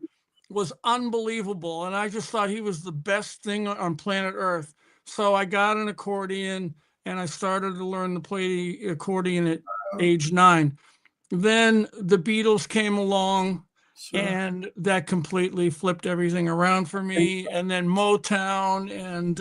was unbelievable. And I just thought he was the best thing on planet Earth. So I got an accordion, and I started to learn to play the accordion at age 9. Then the Beatles came along, Sure. and that completely flipped everything around for me. And then Motown, and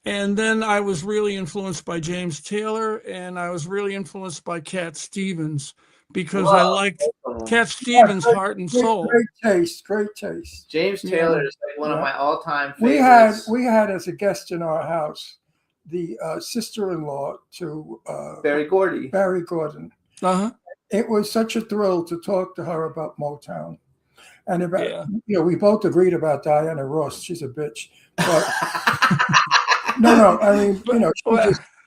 And then I was really influenced by James Taylor, and I was really influenced by Cat Stevens because I Whoa. liked Cat Stevens' heart and soul. Great taste, great taste. James Yeah. Taylor is like one of Yeah. my all-time We had favorites. as a guest in our house the sister-in-law to Barry Gordy. Barry Gordon. Uh-huh. It was such a thrill to talk to her about Motown, and about Yeah. we both agreed about Diana Ross. She's a bitch, but no. I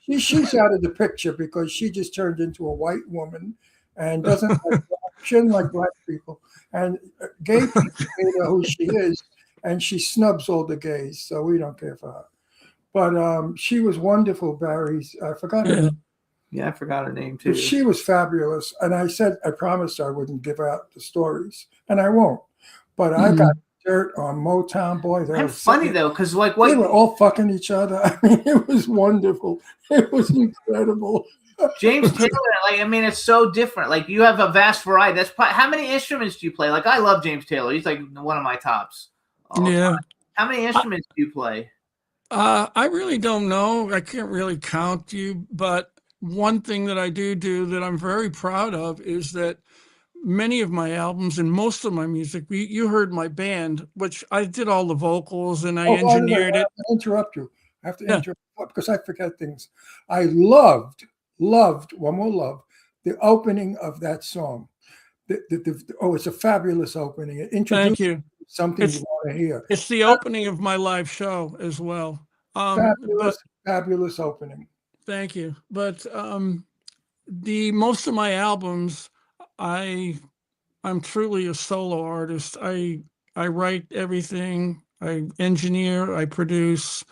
mean, she's out of the picture because she just turned into a white woman and she doesn't like black people, and gay people know who she is, and she snubs all the gays, so we don't care for her. But she was wonderful, Barry's. I forgot her name. Yeah, I forgot her name too. But she was fabulous. And I promised I wouldn't give out the stories, and I won't. But I got dirt on Motown, boy. That's funny though, because like they were what all fucking each other. I mean, it was wonderful. It was incredible. James Taylor, like I mean, it's so different. Like you have a vast variety. That's probably, how many instruments do you play? Like I love James Taylor. He's like one of my tops. Yeah. How many instruments do you play? I really don't know. I can't really count you, but one thing that I do that I'm very proud of is that many of my albums and most of my music, you heard my band, which I did all the vocals and I By the way, engineered I it. have to interrupt you. I have to Yeah. interrupt because I forget things. I loved One More Love, the opening of that song. It's a fabulous opening. It Thank introduced you. something It's- you want to hear. It's the opening of my live show as well. Fabulous opening. Thank you. But most of my albums, I'm truly a solo artist. I write everything. I engineer, I produce,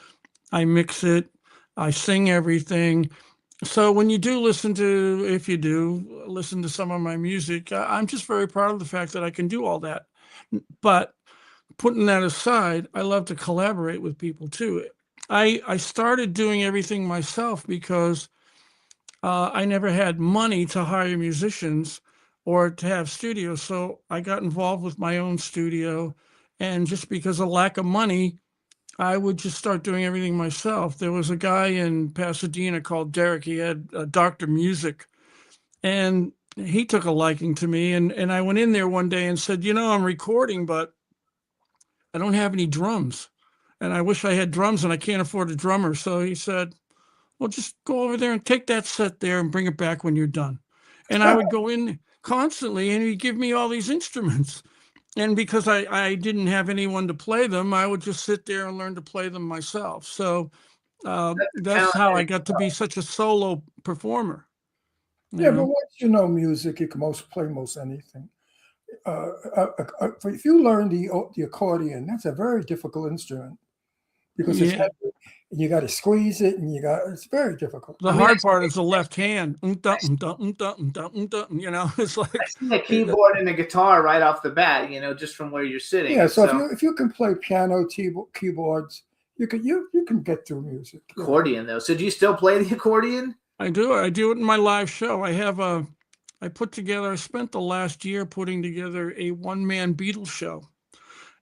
I mix it, I sing everything. So when you do listen to some of my music, I'm just very proud of the fact that I can do all that. But putting that aside, I love to collaborate with people too. I started doing everything myself because I never had money to hire musicians or to have studios. So I got involved with my own studio. And just because of lack of money, I would just start doing everything myself. There was a guy in Pasadena called Derek. He had Dr. Music. And he took a liking to me. And I went in there one day and said, I'm recording, but I don't have any drums. And I wish I had drums and I can't afford a drummer. So he said, well, just go over there and take that set there and bring it back when you're done. And I would go in constantly and he'd give me all these instruments. And because I didn't have anyone to play them, I would just sit there and learn to play them myself. So that's how I got to be such a solo performer. Yeah, but once you know music, you can play most anything. If you learn the accordion, that's a very difficult instrument because it's heavy, and you got to squeeze it, and it's very difficult. The hard part is the left hand. It's like I see the keyboard and the guitar right off the bat, just from where you're sitting. Yeah, so if you can play piano, keyboards, you can get through music. Accordion though. So do you still play the accordion? I do. I do it in my live show. I spent the last year putting together a one-man Beatles show.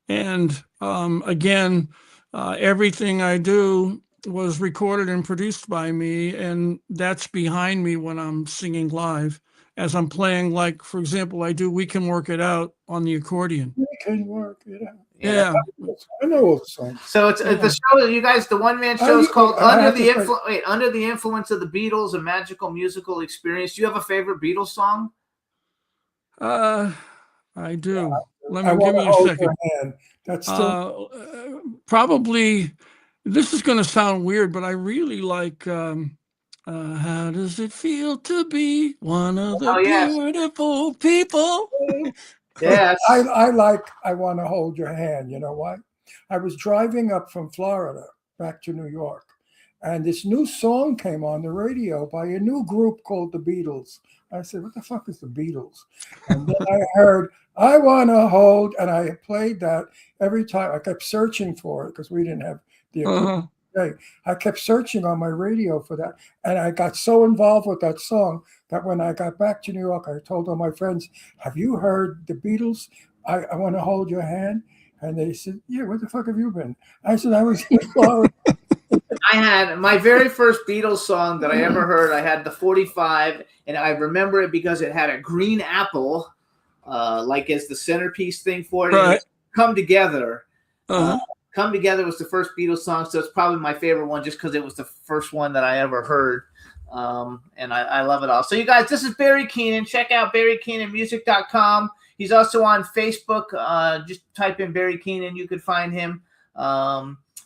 And again, everything I do was recorded and produced by me, and that's behind me when I'm singing live. As I'm playing, like, for example, I do We Can Work It Out on the accordion. We can work it out. Yeah. I know all the songs. So it's the show, you guys, the one-man show is called Under the Influence of the Beatles, a Magical Musical Experience. Do you have a favorite Beatles song? I do. Give me a second. That's still probably, this is going to sound weird, but I really like How Does It Feel to Be One of the Beautiful People? Yes. I like I Want to Hold Your Hand. You know why? I was driving up from Florida back to New York, and this new song came on the radio by a new group called the Beatles. I said, what the fuck is the Beatles? And then I heard, I Want to Hold, and I played that every time. I kept searching for it because we didn't have the I kept searching on my radio for that. And I got so involved with that song that when I got back to New York, I told all my friends, have you heard the Beatles? I Want to Hold Your Hand. And they said, yeah, where the fuck have you been? I said, I was in Florida. I had my very first Beatles song that I ever heard. I had the 45, and I remember it because it had a green apple, like as the centerpiece thing for it. Right. And Come Together. Uh-huh. Come Together was the first Beatles song, so it's probably my favorite one just because it was the first one that I ever heard. And I love it all. So you guys, this is Barry Keenan. Check out BarryKeenanMusic.com. He's also on Facebook. Just type in Barry Keenan. You could find him.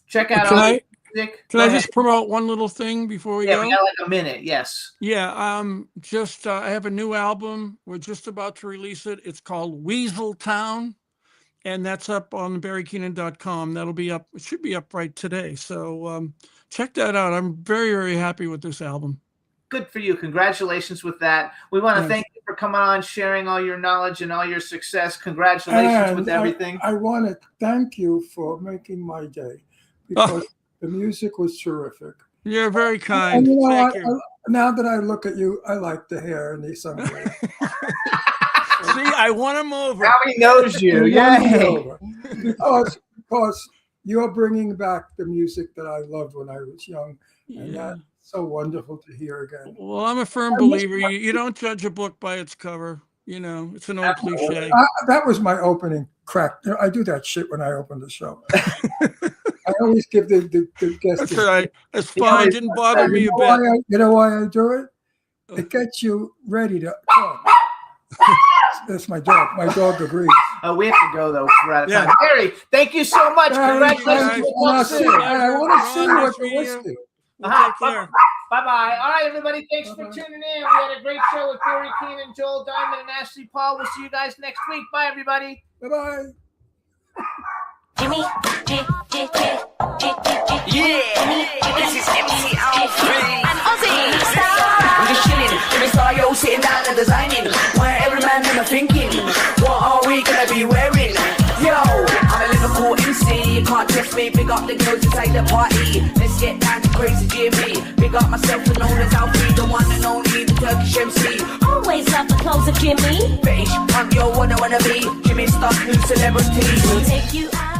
Check out all his music. Can I just promote one little thing before we Yeah, go? we got like a minute. Yes. Yeah, I have a new album. We're just about to release it. It's called Weasel Town, and that's up on BarryKeenan.com. That'll be up. It should be up right today. So check that out. I'm very, very happy with this album. Good for you. Congratulations with that. We want to thank you for coming on, sharing all your knowledge and all your success. Congratulations with everything. I want to thank you for making my day because the music was terrific. You're very kind. And you know, Thank you. now that I look at you, I like the hair and the sunglasses. See, I won him over. Now he knows you. Yeah. Because you're bringing back the music that I loved when I was young. And that's so wonderful to hear again. Well, I'm a firm believer. You don't judge a book by its cover. You know, it's an old cliche. That was my opening crack. You know, I do that shit when I open the show. I always give the guests. That's all right. It's fine. It didn't bother me a bit. You know why I do it? It gets you ready to talk. That's my dog. My dog agrees. We have to go, though. We're out of time. Barry, thank you so much. Congratulations. I want to see what the whiskey. Take care. Bye-bye. All right, everybody. Thanks for tuning in. We had a great show with Barry Keenan, Joel Diamond, and Ashley Paul. We'll see you guys next week. Bye, everybody. Bye-bye. Jimmy, this is MC Alfred and Ozzy. I'm just chilling, Jimmy Star, yo, sitting down and designing. Where every man in my thinking, what are we gonna be wearing? Yo, I'm a Liverpool MC, you can't trust me. Big up the girls inside the party. Let's get down to crazy Jimmy. Big up myself and known as Alfie, the one and only, the Turkish MC. Always love the clothes of Jimmy. Bitch, I'm your one I wanna be. Jimmy Star, new celebrity. We'll take you out.